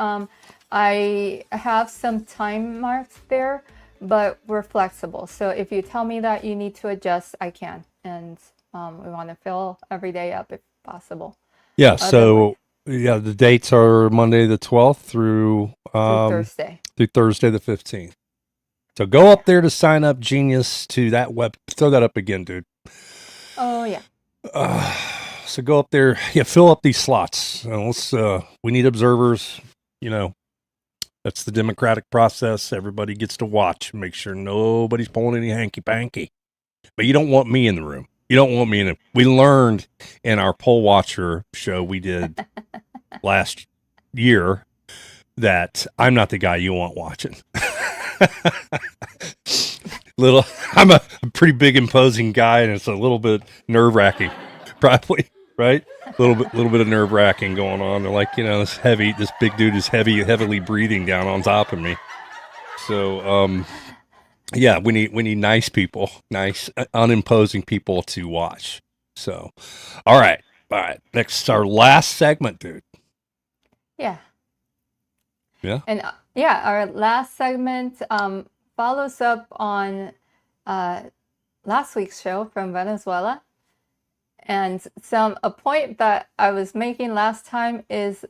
I have some time marks there, but we're flexible. So if you tell me that you need to adjust, I can. And we want to fill every day up if possible. Yeah. So the dates are Monday the 12th through Thursday. Through Thursday the 15th. So go up there to Sign Up Genius to that web. Throw that up again, dude. Oh yeah. So go up there. Yeah, fill up these slots. We need observers. That's the democratic process. Everybody gets to watch. Make sure nobody's pulling any hanky panky. But you don't want me in the room. You don't want me in it. We learned in our poll watcher show we did last year that I'm not the guy you want watching. I'm a pretty big, imposing guy, and it's a little bit nerve-wracking. Probably, right? Little bit of nerve wracking going on. They're like, this big dude is heavily breathing down on top of me. So, yeah, we need nice people, nice, unimposing people to watch. So, all right. Next, our last segment, dude. Yeah. Yeah. And our last segment follows up on last week's show from Venezuela. And a point that I was making last time is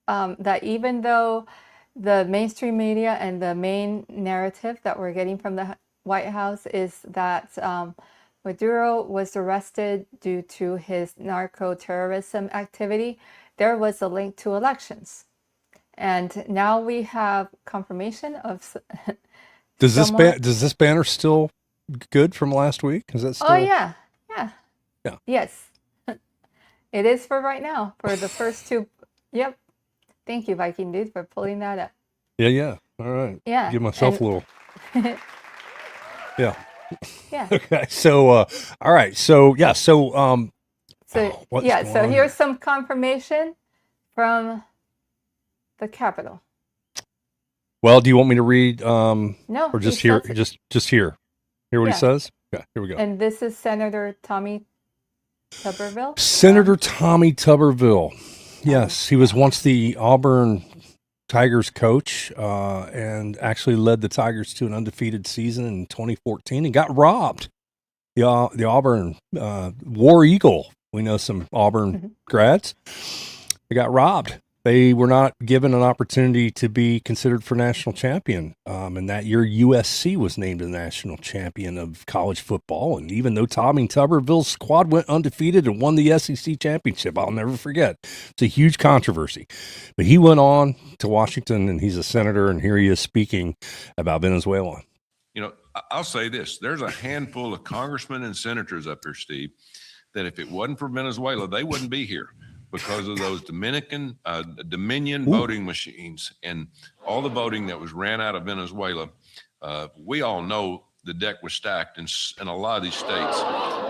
that even though the mainstream media and the main narrative that we're getting from the White House is that Maduro was arrested due to his narco-terrorism activity, there was a link to elections. And now we have confirmation of. Does this banner still good from last week? Is that still? Oh yeah. Yes, it is for right now for the first two. Yep. Thank you, Viking Dude, for pulling that up. Yeah. All right. Yeah. Give myself a little. Yeah. Yeah. Okay. So, all right. So, yeah. So, So here's some confirmation from the Capitol. Well, do you want me to read? No. Or just hear? Just hear. Hear what he says. Okay. Here we go. And this is Senator Tommy Tuberville. Senator Tommy Tuberville. Yes, he was once the Auburn Tigers coach and actually led the Tigers to an undefeated season in 2014 and got robbed. The Auburn War Eagle. We know some Auburn grads. They got robbed. They were not given an opportunity to be considered for national champion. And that year, USC was named the national champion of college football. And even though Tommy Tuberville's squad went undefeated and won the SEC championship, I'll never forget. It's a huge controversy. But he went on to Washington, and he's a senator, and here he is speaking about Venezuela. I'll say this. There's a handful of congressmen and senators up here, Steve, that if it wasn't for Venezuela, they wouldn't be here. Because of those Dominion voting machines and all the voting that was ran out of Venezuela. We all know the deck was stacked in a lot of these states,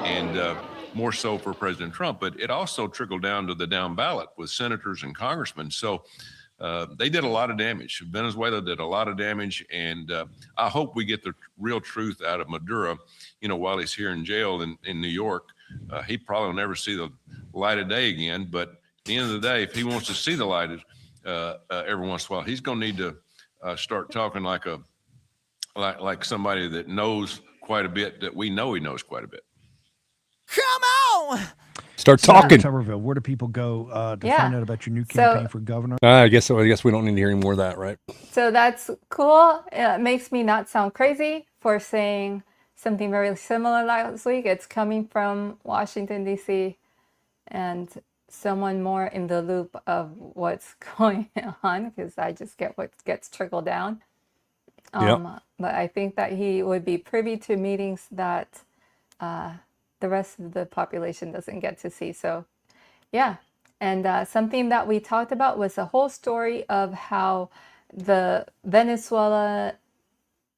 and more so for President Trump, but it also trickled down to the down ballot with senators and congressmen. So they did a lot of damage. Venezuela did a lot of damage, and I hope we get the real truth out of Maduro, while he's here in jail in New York. He probably will never see the light of day again, but at the end of the day, if he wants to see the light every once in a while, he's going to need to start talking like somebody that knows quite a bit, that we know he knows quite a bit. Come on! Start talking. Tuberville, where do people go to find out about your new campaign for governor? I guess we don't need to hear any more of that, right? So that's cool. It makes me not sound crazy for saying something very similar last week. It's coming from Washington, D.C., and someone more in the loop of what's going on, because I just get what gets trickled down. But I think that he would be privy to meetings that the rest of the population doesn't get to see. So, yeah. And something that we talked about was a whole story of how the Venezuela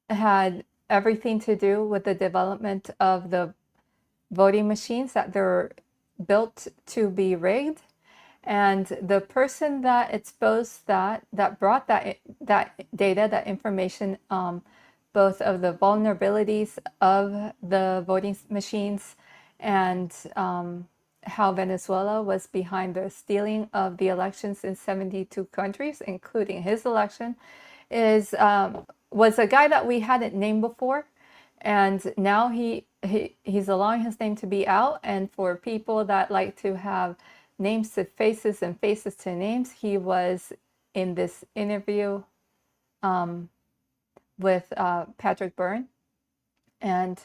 had everything to do with the development of the voting machines, that they're built to be rigged. And the person that exposed that brought that data, that information, both of the vulnerabilities of the voting machines and how Venezuela was behind the stealing of the elections in 72 countries, including his election, was a guy that we hadn't named before. And now he's allowing his name to be out. And for people that like to have names to faces and faces to names, he was in this interview with Patrick Byrne. And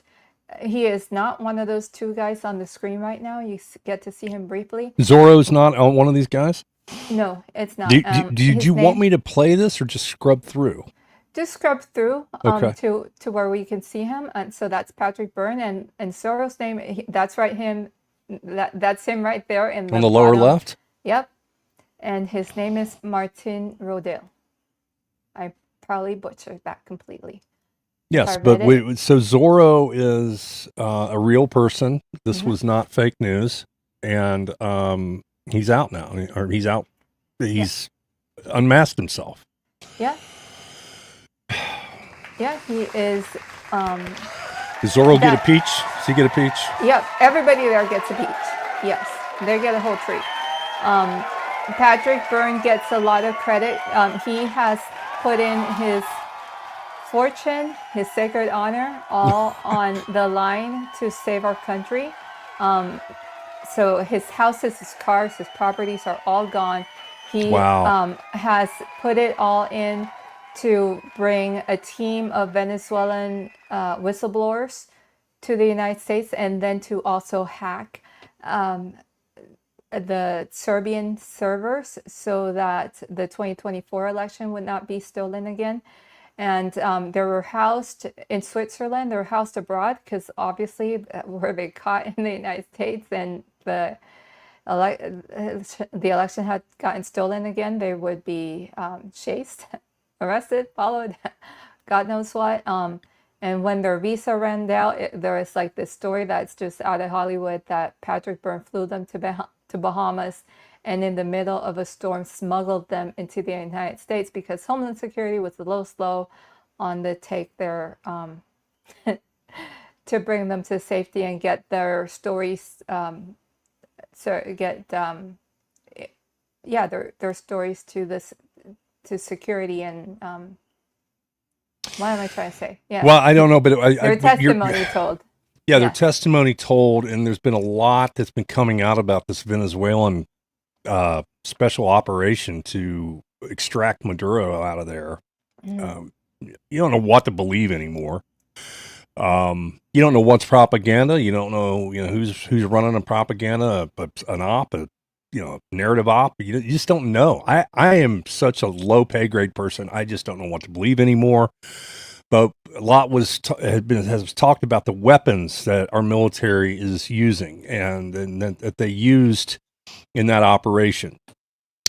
he is not one of those two guys on the screen right now. You get to see him briefly. Zorro's not one of these guys? No, it's not. Do you want me to play this or just scrub through? Just scrub through Okay. to where we can see him. And so that's Patrick Byrne. And Zorro's name, that's him right there in on the lower bottom. left? Yep. And his name is Martin Rodale. I probably butchered that completely. Yes, but so Zorro is a real person. This was not fake news. and he's out now, or he's out. He's unmasked himself. Yeah. Yeah, he is. Does Zorro get a peach? Does he get a peach? Yep, everybody there gets a peach. Yes, they get a whole tree. Patrick Byrne gets a lot of credit. He has put in his fortune, his sacred honor, all on the line to save our country. So his houses, his cars, his properties are all gone. He has put it all in to bring a team of Venezuelan whistleblowers to the United States, and then to also hack the Serbian servers so that the 2024 election would not be stolen again. And they were housed in Switzerland, they were housed abroad, because obviously were they caught in the United States and the election had gotten stolen again, they would be chased, arrested, followed, God knows what. And when their visa ran out, there was like this story that's just out of Hollywood that Patrick Byrne flew them to Bahamas, and in the middle of a storm smuggled them into the United States because Homeland Security was a little slow on the take their to bring them to safety and get their stories their stories to security and what am I trying to say? Yeah. Well, I don't know, but their testimony told. Yeah, their testimony told, and there's been a lot that's been coming out about this Venezuelan special operation to extract Maduro out of there. You don't know what to believe anymore. You don't know what's propaganda. You don't know, who's running a propaganda, an op, narrative op. You just don't know. I am such a low pay grade person. I just don't know what to believe anymore. But a lot has talked about the weapons that our military is using and that they used in that operation.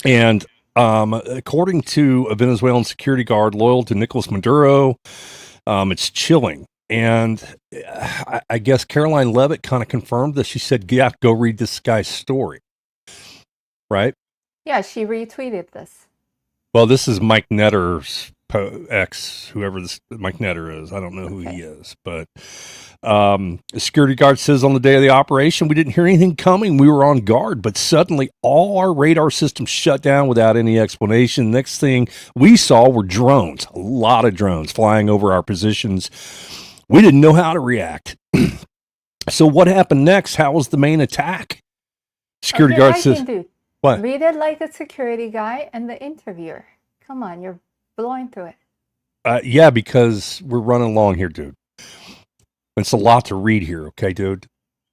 And according to a Venezuelan security guard loyal to Nicolas Maduro, it's chilling. And I guess Caroline Levitt kind of confirmed that. She said, yeah, go read this guy's story. Right? Yeah, she retweeted this. Well, this is Mike Netter's whoever this Mike Netter is. I don't know who he is, but the security guard says on the day of the operation, we didn't hear anything coming. We were on guard, but suddenly all our radar systems shut down without any explanation. Next thing we saw were drones, a lot of drones flying over our positions. We didn't know how to react. So what happened next? How was the main attack? Security guard says, what? Read it like the security guy and the interviewer. Come on, you're blowing through it. Yeah, because we're running along here, dude. It's a lot to read here, okay, dude?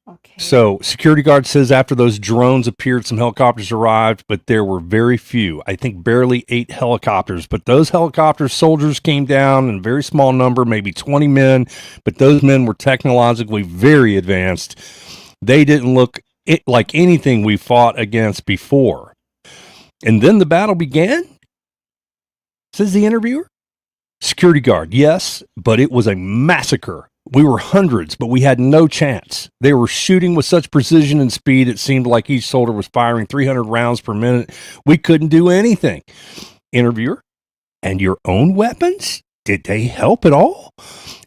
Okay. So, security guard says after those drones appeared, some helicopters arrived, but there were very few. I think barely 8 helicopters. But those helicopters, soldiers came down in a very small number, maybe 20 men. But those men were technologically very advanced. They didn't look like anything we fought against before. And then the battle began? Says the interviewer. Security guard, yes, but it was a massacre. We were hundreds, but we had no chance. They were shooting with such precision and speed, it seemed like each soldier was firing 300 rounds per minute. We couldn't do anything. Interviewer, and your own weapons? Did they help at all?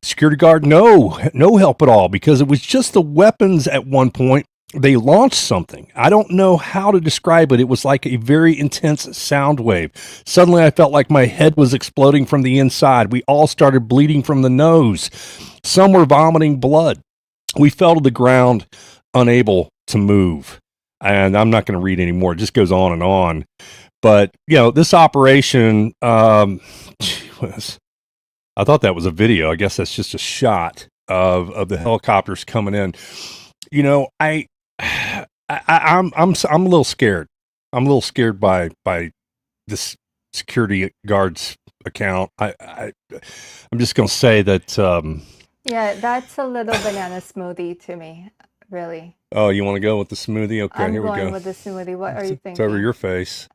Security guard, no help at all, because it was just the weapons at one point. They launched something. I don't know how to describe it. It was like a very intense sound wave. Suddenly I felt like my head was exploding from the inside. We all started bleeding from the nose. Some were vomiting blood. We fell to the ground, unable to move. And I'm not going to read anymore. It just goes on and on. But, this operation, I thought that was a video. I guess that's just a shot of the helicopters coming in. I'm a little scared. I'm a little scared by this security guard's account. I'm just going to say that. Yeah, that's a little banana smoothie to me, really. Oh, you want to go with the smoothie? Okay, here we go. I'm going with the smoothie. What are you thinking? It's over your face.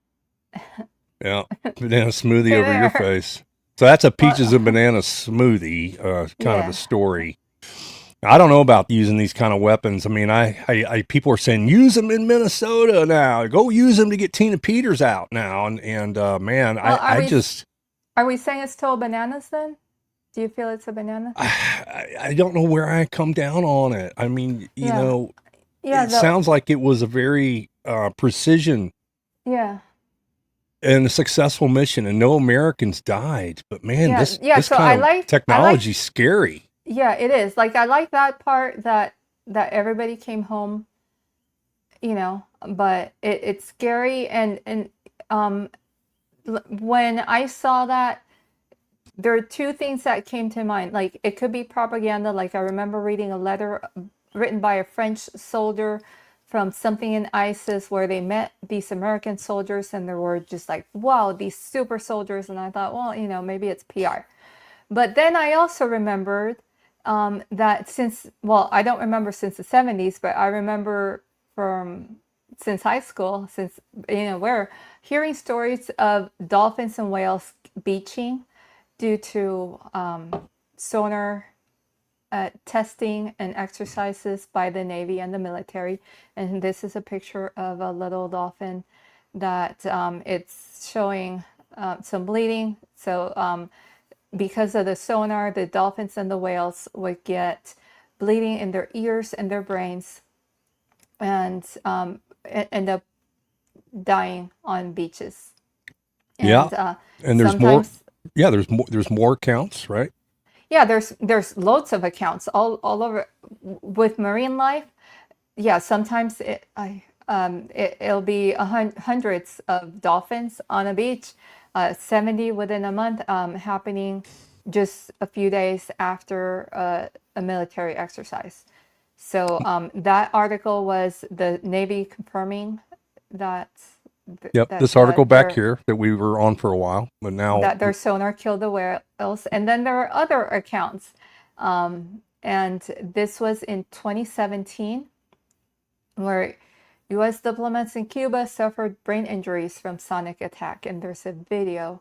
Yeah, banana smoothie over your face. So that's a peaches and banana smoothie kind of a story. I don't know about using these kind of weapons. I mean, people are saying use them in Minnesota now. Go use them to get Tina Peters out now. And man, Well, I just. Are we saying it's still bananas then? Do you feel it's a banana? I don't know where I come down on it. I mean, you know, it sounds like it was a very precision. Yeah. And a successful mission, and no Americans died. But man, this so kind of technology is scary. Yeah, it is. Like I like that part that everybody came home, you know, but it's scary and when I saw that, there are two things that came to mind. Like it could be propaganda. Like I remember reading a letter written by a French soldier from something in ISIS where they met these American soldiers and they were just like, wow, these super soldiers. And I thought, well, you know, maybe it's PR. But then I also remembered that I don't remember since the 70s, but I remember since high school, since, you know, we're hearing stories of dolphins and whales beaching due to sonar testing and exercises by the Navy and the military. And this is a picture of a little dolphin that it's showing some bleeding. So because of the sonar, the dolphins and the whales would get bleeding in their ears and their brains and end up dying on beaches. And, and there's more. Yeah, there's more accounts, right? Yeah, there's loads of accounts all over with marine life. Yeah, sometimes it'll be hundreds of dolphins on a beach, 70 within a month, happening just a few days after a military exercise. So that article was the Navy confirming that. This article back here that we were on for a while, but now that their sonar killed the whales. And then there are other accounts. And this was in 2017, where U.S. diplomats in Cuba suffered brain injuries from sonic attack. And there's a video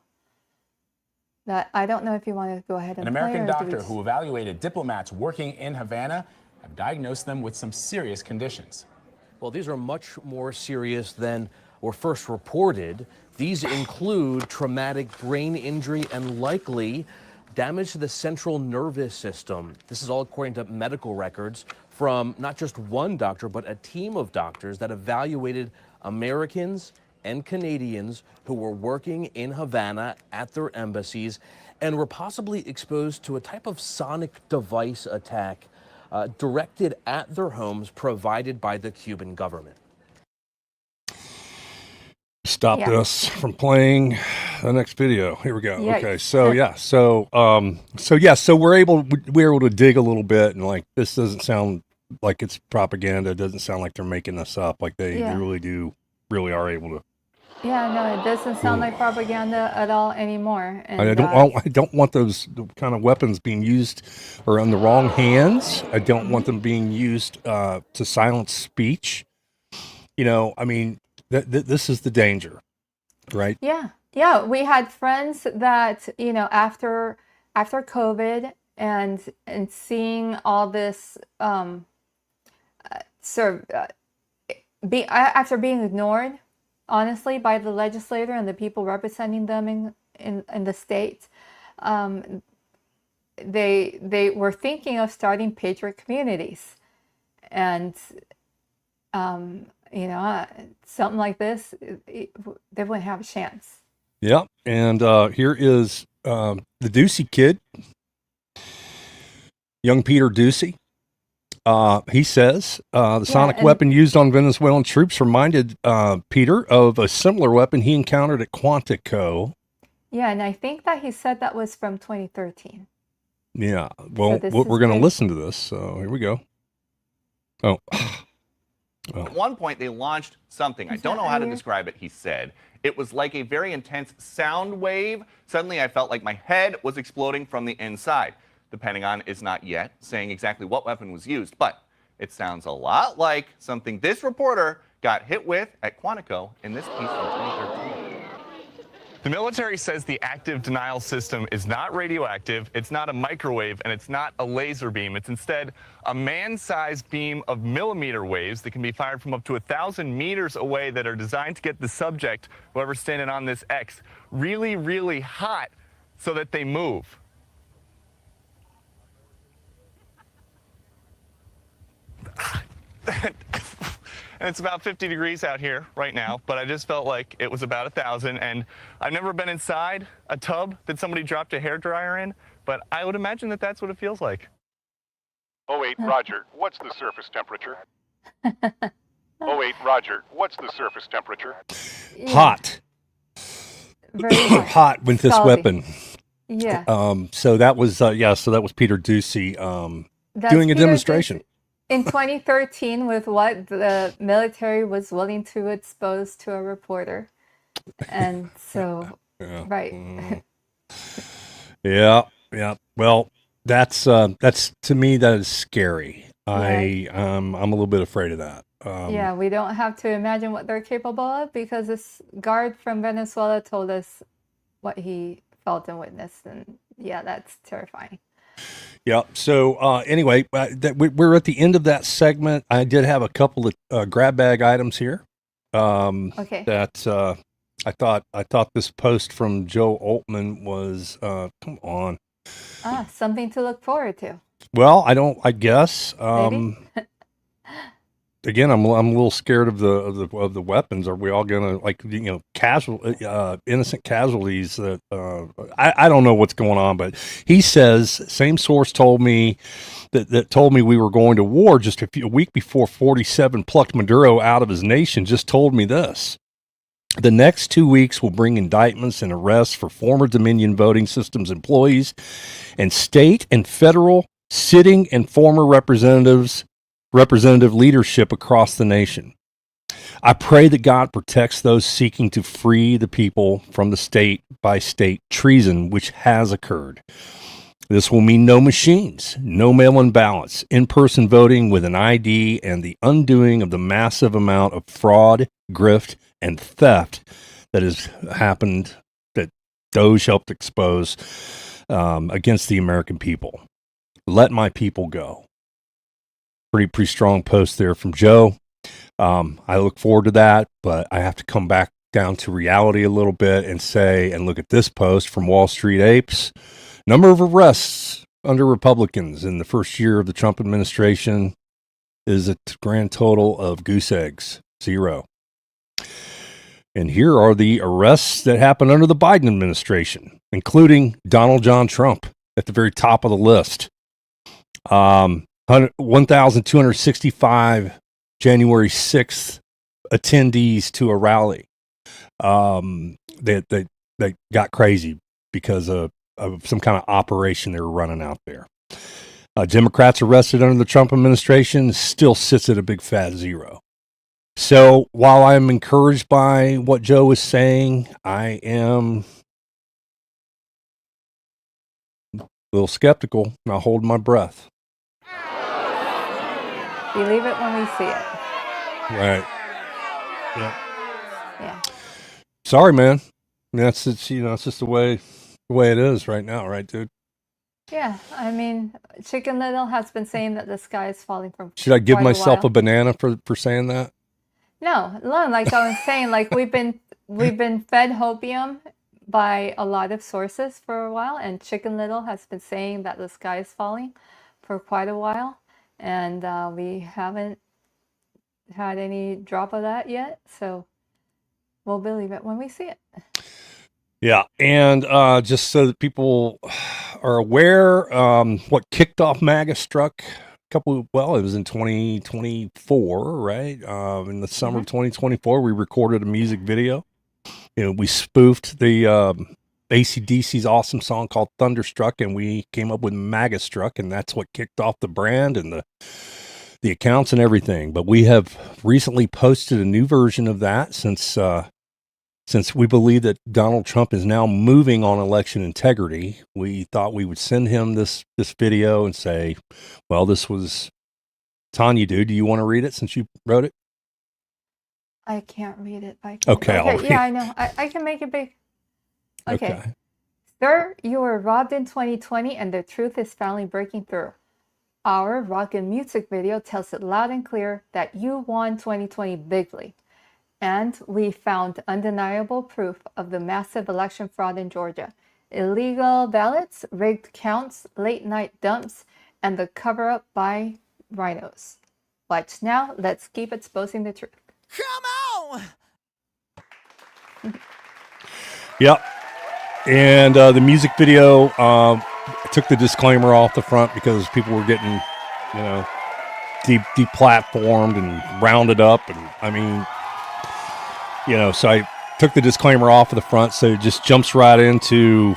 that I don't know if you want to go ahead and An play. American doctor who evaluated diplomats working in Havana have diagnosed them with some serious conditions. Well, these are much more serious than were first reported. These include traumatic brain injury and likely damage to the central nervous system. This is all according to medical records from not just one doctor, but a team of doctors that evaluated Americans and Canadians who were working in Havana at their embassies and were possibly exposed to a type of sonic device attack directed at their homes provided by the Cuban government. Stop this from playing the next video. Here we go. Yeah. Okay. So we're able to dig a little bit, and like, this doesn't sound like it's propaganda. It doesn't sound like they're making this up. Like they really are able to. Yeah, no, it doesn't sound like propaganda at all anymore. And I don't want those kind of weapons being used or in the wrong hands. I don't want them being used to silence speech. You know, I mean, this is the danger, right? Yeah. We had friends that, you know, after COVID and seeing all this after being ignored, honestly, by the legislator and the people representing them in the state, they were thinking of starting patriot communities, and you know, something like this, they wouldn't have a chance. Yeah, and here is the Ducey kid, young Peter Ducey. He says the sonic weapon used on Venezuelan troops reminded Peter of a similar weapon he encountered at Quantico. Yeah, and I think that he said that was from 2013. Yeah, well, we're going to listen to this, so here we go. Oh. Well. At one point, they launched something. I don't know how to describe it, he said. It was like a very intense sound wave. Suddenly, I felt like my head was exploding from the inside. The Pentagon is not yet saying exactly what weapon was used, but it sounds a lot like something this reporter got hit with at Quantico in this piece from 2013. The military says the active denial system is not radioactive, it's not a microwave, and it's not a laser beam. It's instead a man-sized beam of millimeter waves that can be fired from up to 1,000 meters away that are designed to get the subject, whoever's standing on this X, really, really hot so that they move. And it's about 50 degrees out here right now, but I just felt like it was about 1,000. And I've never been inside a tub that somebody dropped a hairdryer in, but I would imagine that that's what it feels like. 08, Roger, what's the surface temperature? 08, Roger, what's the surface temperature? Hot. Very hot. Hot with this Scalding. weapon. Yeah. So that was so that was Peter Ducey That's doing a Peter demonstration. Ducey. In 2013, with what the military was willing to expose to a reporter. And so, Yeah. right. Yeah. Well, that's to me that is scary. I'm a little bit afraid of that. Yeah, we don't have to imagine what they're capable of because this guard from Venezuela told us what he felt and witnessed. And yeah, that's terrifying. Yeah. So anyway, we're at the end of that segment. I did have a couple of grab bag items here. Okay. That I thought this post from Joe Altman was come on. Something to look forward to. Well, I guess. Maybe. Again, I'm a little scared of the weapons. Are we all gonna innocent casualties? That I don't know what's going on, but he says same source told me that told me we were going to war just a week before 47 plucked Maduro out of his nation. Just told me this. The next 2 weeks will bring indictments and arrests for former Dominion voting systems employees and state and federal sitting and former representative leadership across the nation. I pray that God protects those seeking to free the people from the state by state treason, which has occurred. This will mean no machines, no mail-in ballots, in-person voting with an ID, and the undoing of the massive amount of fraud, grift, and theft that has happened, that Doge helped expose against the American people. Let my people go. Pretty strong post there from Joe. I look forward to that, but I have to come back down to reality a little bit and look at this post from Wall Street Apes. Number of arrests under Republicans in the first year of the Trump administration is a grand total of goose eggs, 0. And here are the arrests that happened under the Biden administration, including Donald John Trump at the very top of the list. 1,265 January 6th attendees to a rally. They got crazy because of some kind of operation they were running out there. Democrats arrested under the Trump administration still sits at a big fat 0. So while I'm encouraged by what Joe is saying, I am a little skeptical, and I'll hold my breath. Believe it when we see it. Right. Yeah. Sorry, man. It's just the way it is right now, right, dude? Yeah, I mean, Chicken Little has been saying that the sky is falling from. Should I give quite myself a a banana for saying that? No, like I was saying, like we've been fed hopium by a lot of sources for a while, and Chicken Little has been saying that the sky is falling for quite a while, and we haven't had any drop of that yet, so we'll believe it when we see it. Yeah, and just so that people are aware, what kicked off MAGA struck it was in 2024, right? In the summer of 2024, we recorded a music video. We spoofed the AC/DC's awesome song called Thunderstruck, and we came up with MAGA struck, and that's what kicked off the brand and the accounts and everything. But we have recently posted a new version of that since we believe that Donald Trump is now moving on election integrity. We thought we would send him this video and say, well, this was Tanya, dude. Do you want to read it since you wrote it? I can't read it. Okay. I'll read yeah, I know. I can make it big. Okay. Sir, you were robbed in 2020 and the truth is finally breaking through. Our rock and music video tells it loud and clear that you won 2020 bigly. And we found undeniable proof of the massive election fraud in Georgia. Illegal ballots, rigged counts, late night dumps, and the cover-up by rhinos. Watch now. Let's keep exposing the truth. Come on! Yep. And the music video, took the disclaimer off the front because people were getting, deplatformed and rounded up. And I mean, so I took the disclaimer off of the front, so it just jumps right into.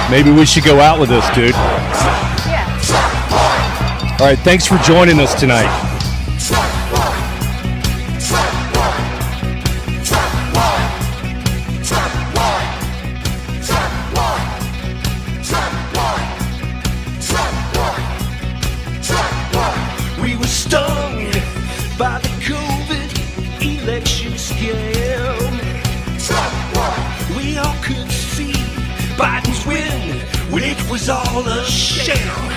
Maybe we should go out with this, dude. All right, thanks for joining us tonight. We were stung by the COVID election scam. We all could see Biden's win when it was all a sham.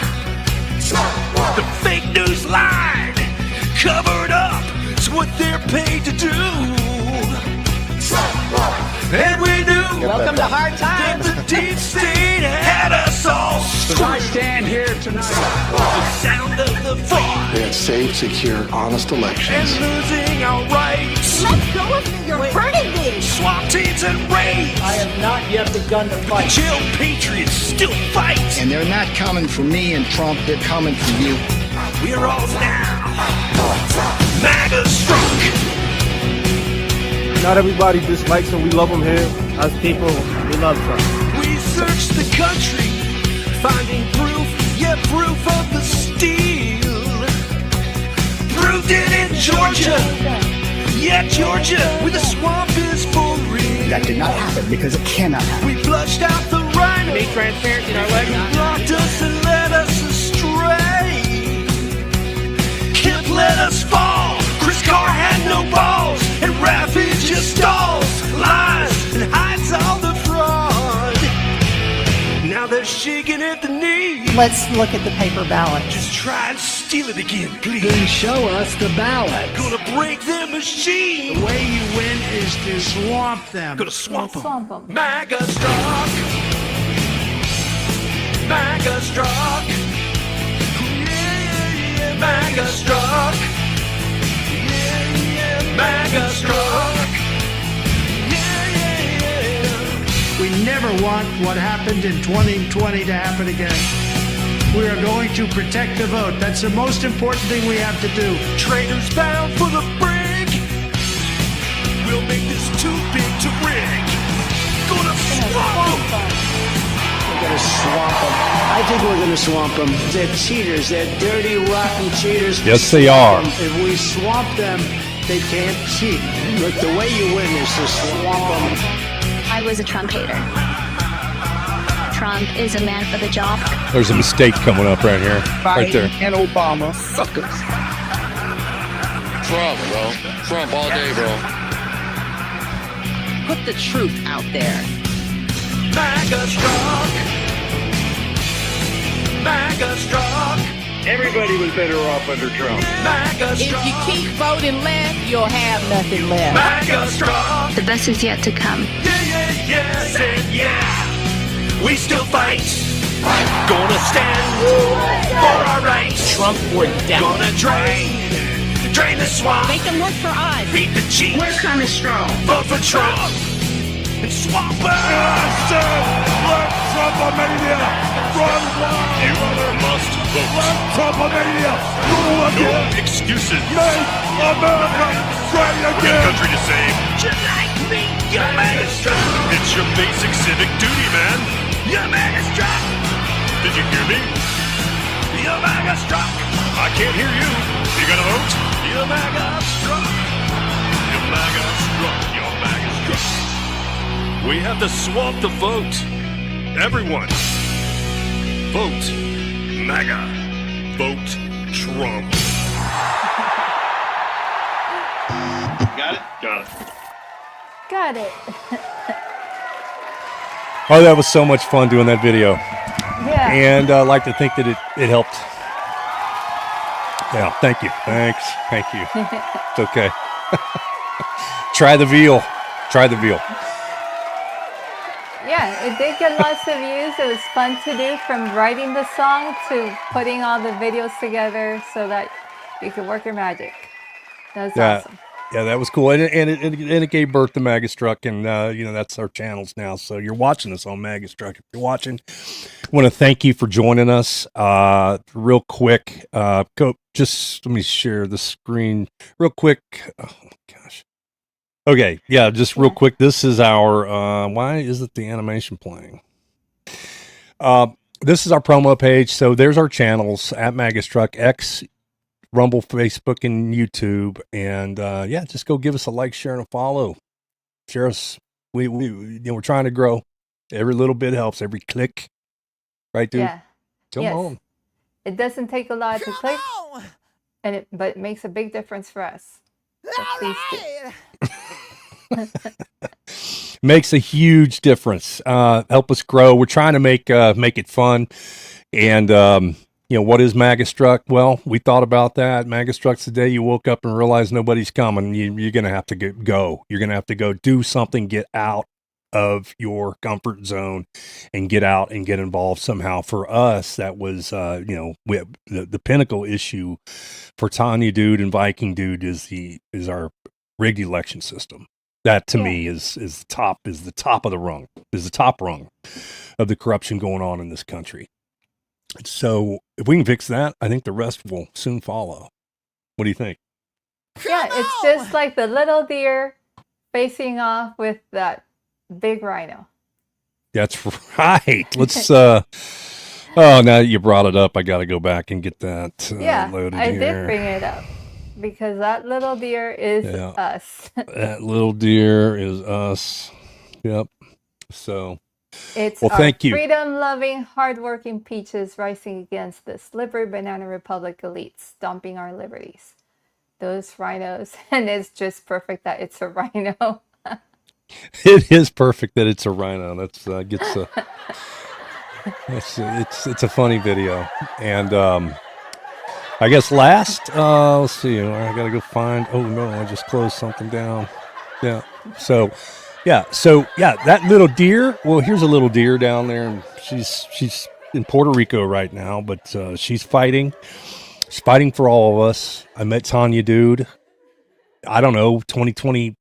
The fake news line covered up, it's what they're paid to do. And we knew Welcome to hard times. that the deep state had us all As I stand here tonight, the sound of the fraud We had safe, secure, honest and elections. losing our rights. let go of me. You're hurting me. Swamp teams and raids. I have not yet begun to fight. Jail patriots still fight. And they're not coming for me and Trump, they're coming for you. We're all now MAGA struck. Not everybody dislikes him. We love him here. As people, we love Trump. We searched the country, finding proof, proof of the steal. Proved it in Georgia. Georgia, where the swamp is for real. That did not happen because it cannot happen. We flushed out the rhino. Be transparent in our election. Blocked us and led us astray. Kemp let us fall. Chris Carr had no balls. And Rafi just stalls, lies, and hides all the fraud. Now they're shaking at the knees. Let's look at the paper ballot. Just try and steal it again, please. Then show us the ballot. Gonna break their machine. The way you win is to swamp them. Gonna swamp them. Swamp 'em. MAGA struck. MAGA struck. Yeah, MAGA struck. Yeah, MAGA struck. Yeah. We never want what happened in 2020 to happen again. We are going to protect the vote. That's the most important thing we have to do. Traitors bound for the brig. We'll make this too big to rig. Gonna swamp them. We're going to swamp them. I think we're going to swamp them. They're cheaters. They're dirty, rotten cheaters. Yes, they are. If we swamp them, they can't cheat. Look, the way you win is to swamp them. I was a Trump hater. Trump is a man for the job. There's a mistake coming up right here. Right there. And Obama, suckers. Trump, bro. Trump all day, bro. Put the truth out there. MAGA struck. MAGA struck. Everybody was better off under Trump. MAGA If struck. you keep voting left, you'll have nothing left. MAGA struck. The best is yet to come. Yes, and yeah. We still fight. Gonna stand for our rights. Trump or death. Gonna drain the swamp. Make them work for us. Beat the cheat. We're kind of strong. Vote for Trump. And swamp us. Let Trumpomania run wild. You must vote. Let Trumpomania rule No again. excuses. Make America great We got a again. country to save. You like me? You're MAGA struck. It's your basic civic duty, man. You're MAGA struck. Did you hear me? You're MAGA struck. I can't hear you. You gotta vote. You're MAGA struck. You're MAGA struck. You're MAGA struck. We have to swamp the vote. Everyone, vote MAGA. Vote Trump. Got it? Got it. Got it. Oh, that was so much fun doing that video. Yeah. And I'd like to think that it helped. Yeah, thank you. Thanks. Thank you. It's okay. Try the veal. Try the veal. Yeah, it did get lots of views. It was fun to do, from writing the song to putting all the videos together so that you could work your magic. That was awesome. Yeah, that was cool. And it gave birth to Magastruck, and that's our channels now. So you're watching us on Magastruck. If you're watching, I want to thank you for joining us. Real quick, just let me share the screen real quick. Oh my gosh. Okay, yeah, just real quick. This is our why isn't the animation playing? This is our promo page. So there's our channels at Magastruck, X, Rumble, Facebook, and YouTube. And just go give us a like, share, and a follow. Share us. We're trying to grow. Every little bit helps. Every click, right, dude? Yeah. Come on. It doesn't take a lot to click, but it makes a big difference for us. So please do. Makes a huge difference. Help us grow. We're trying to make it fun. And what is Magastruck? Well, we thought about that. Magastruck's the day you woke up and realized nobody's coming. You're gonna have to go. You're gonna have to go do something. Get out of your comfort zone and get out and get involved somehow. For us, that was the pinnacle issue for Tania Dude and Viking Dude is our rigged election system. That to me is the top of the rung, is the top rung of the corruption going on in this country. So if we can fix that, I think the rest will soon follow. What do you think? Yeah, it's just like the little deer facing off with that big rhino. That's right. Let's now that you brought it up, I got to go back and get that loaded I here. did bring it up because that little deer is us. That little deer is us. Yep. So it's thank you. Freedom-loving, hardworking peaches rising against the slippery banana republic elites, stomping our liberties. Those rhinos, and it's just perfect that it's a rhino. It is perfect that it's a rhino. That's it's a funny video. And I guess last let's see, I gotta go find. Oh no, I just closed something down. Yeah. So that little deer. Well, here's a little deer down there, and she's in Puerto Rico right now, but she's fighting. She's fighting for all of us. I met Tania Dude. I don't know, 2022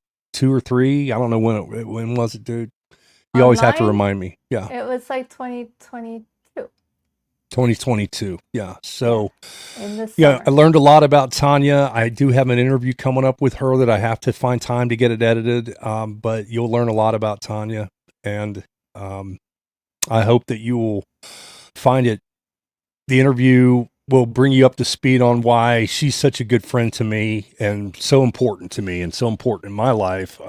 or 3. I don't know when was it, dude? You always have to remind me. Yeah. It was like 2022. 2022. Yeah. So, in the yeah, I learned a lot about Tania. I do have an interview coming up with her that I have to find time to get it edited. But you'll learn a lot about Tania, and I hope that you will find it. The interview will bring you up to speed on why she's such a good friend to me and so important to me and so important in my life.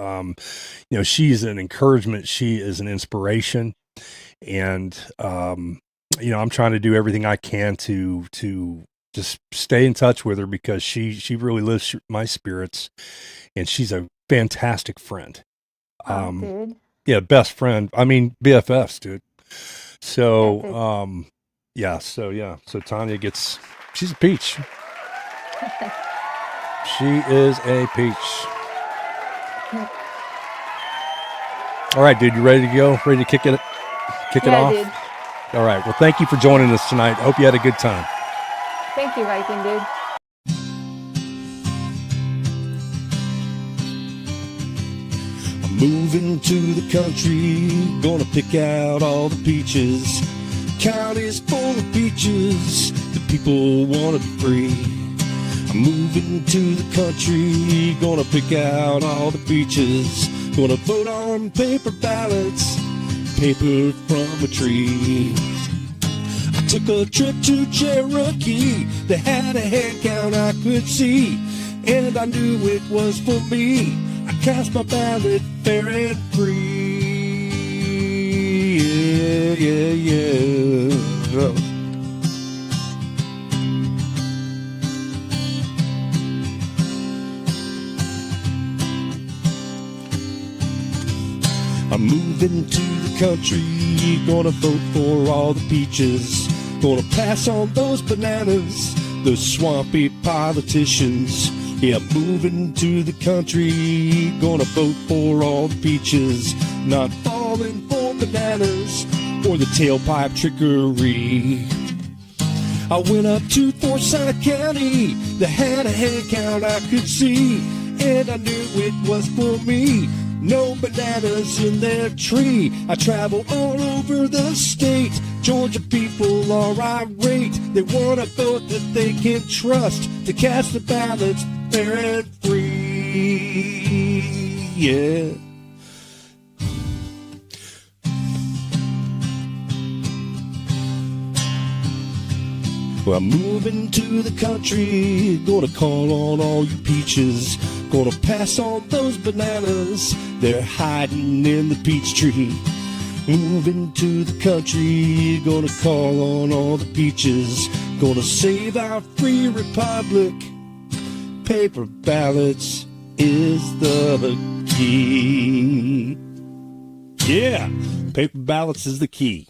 She's an encouragement. She is an inspiration. And, I'm trying to do everything I can to just stay in touch with her because she really lifts my spirits, and she's a fantastic friend. Dude. Yeah, best friend. I mean, BFFs, dude. So, So Tania she's a peach. She is a peach. All right, dude, you ready to go? Ready to kick it off? Dude. All right. Well, thank you for joining us tonight. I hope you had a good time. Thank you, Viking Dude. I'm moving to the country, gonna pick out all the peaches. County's full of beaches, the people want to be free. I'm moving to the country, gonna pick out all the beaches. Gonna vote on paper ballots, paper from a tree. I took a trip to Cherokee, they had a head count I could see, and I knew it was for me. I cast my ballot fair and free. Yeah. I'm moving to the country, gonna vote for all the peaches. Gonna pass on those bananas, those swampy politicians. Yeah, I'm moving to the country, gonna vote for all the peaches. Not falling for bananas or the tailpipe trickery. I went up to Forsyth County, they had a head count I could see, and I knew it was for me. No bananas in their tree. I travel all over the state. Georgia people are irate. They want a vote that they can trust to cast the ballots fair and free. Yeah. Well, I'm moving to the country, gonna call on all you peaches. Gonna pass on those bananas, they're hiding in the peach tree. Moving to the country, gonna call on all the peaches. Gonna save our free republic, paper ballots is the key. Yeah, paper ballots is the key.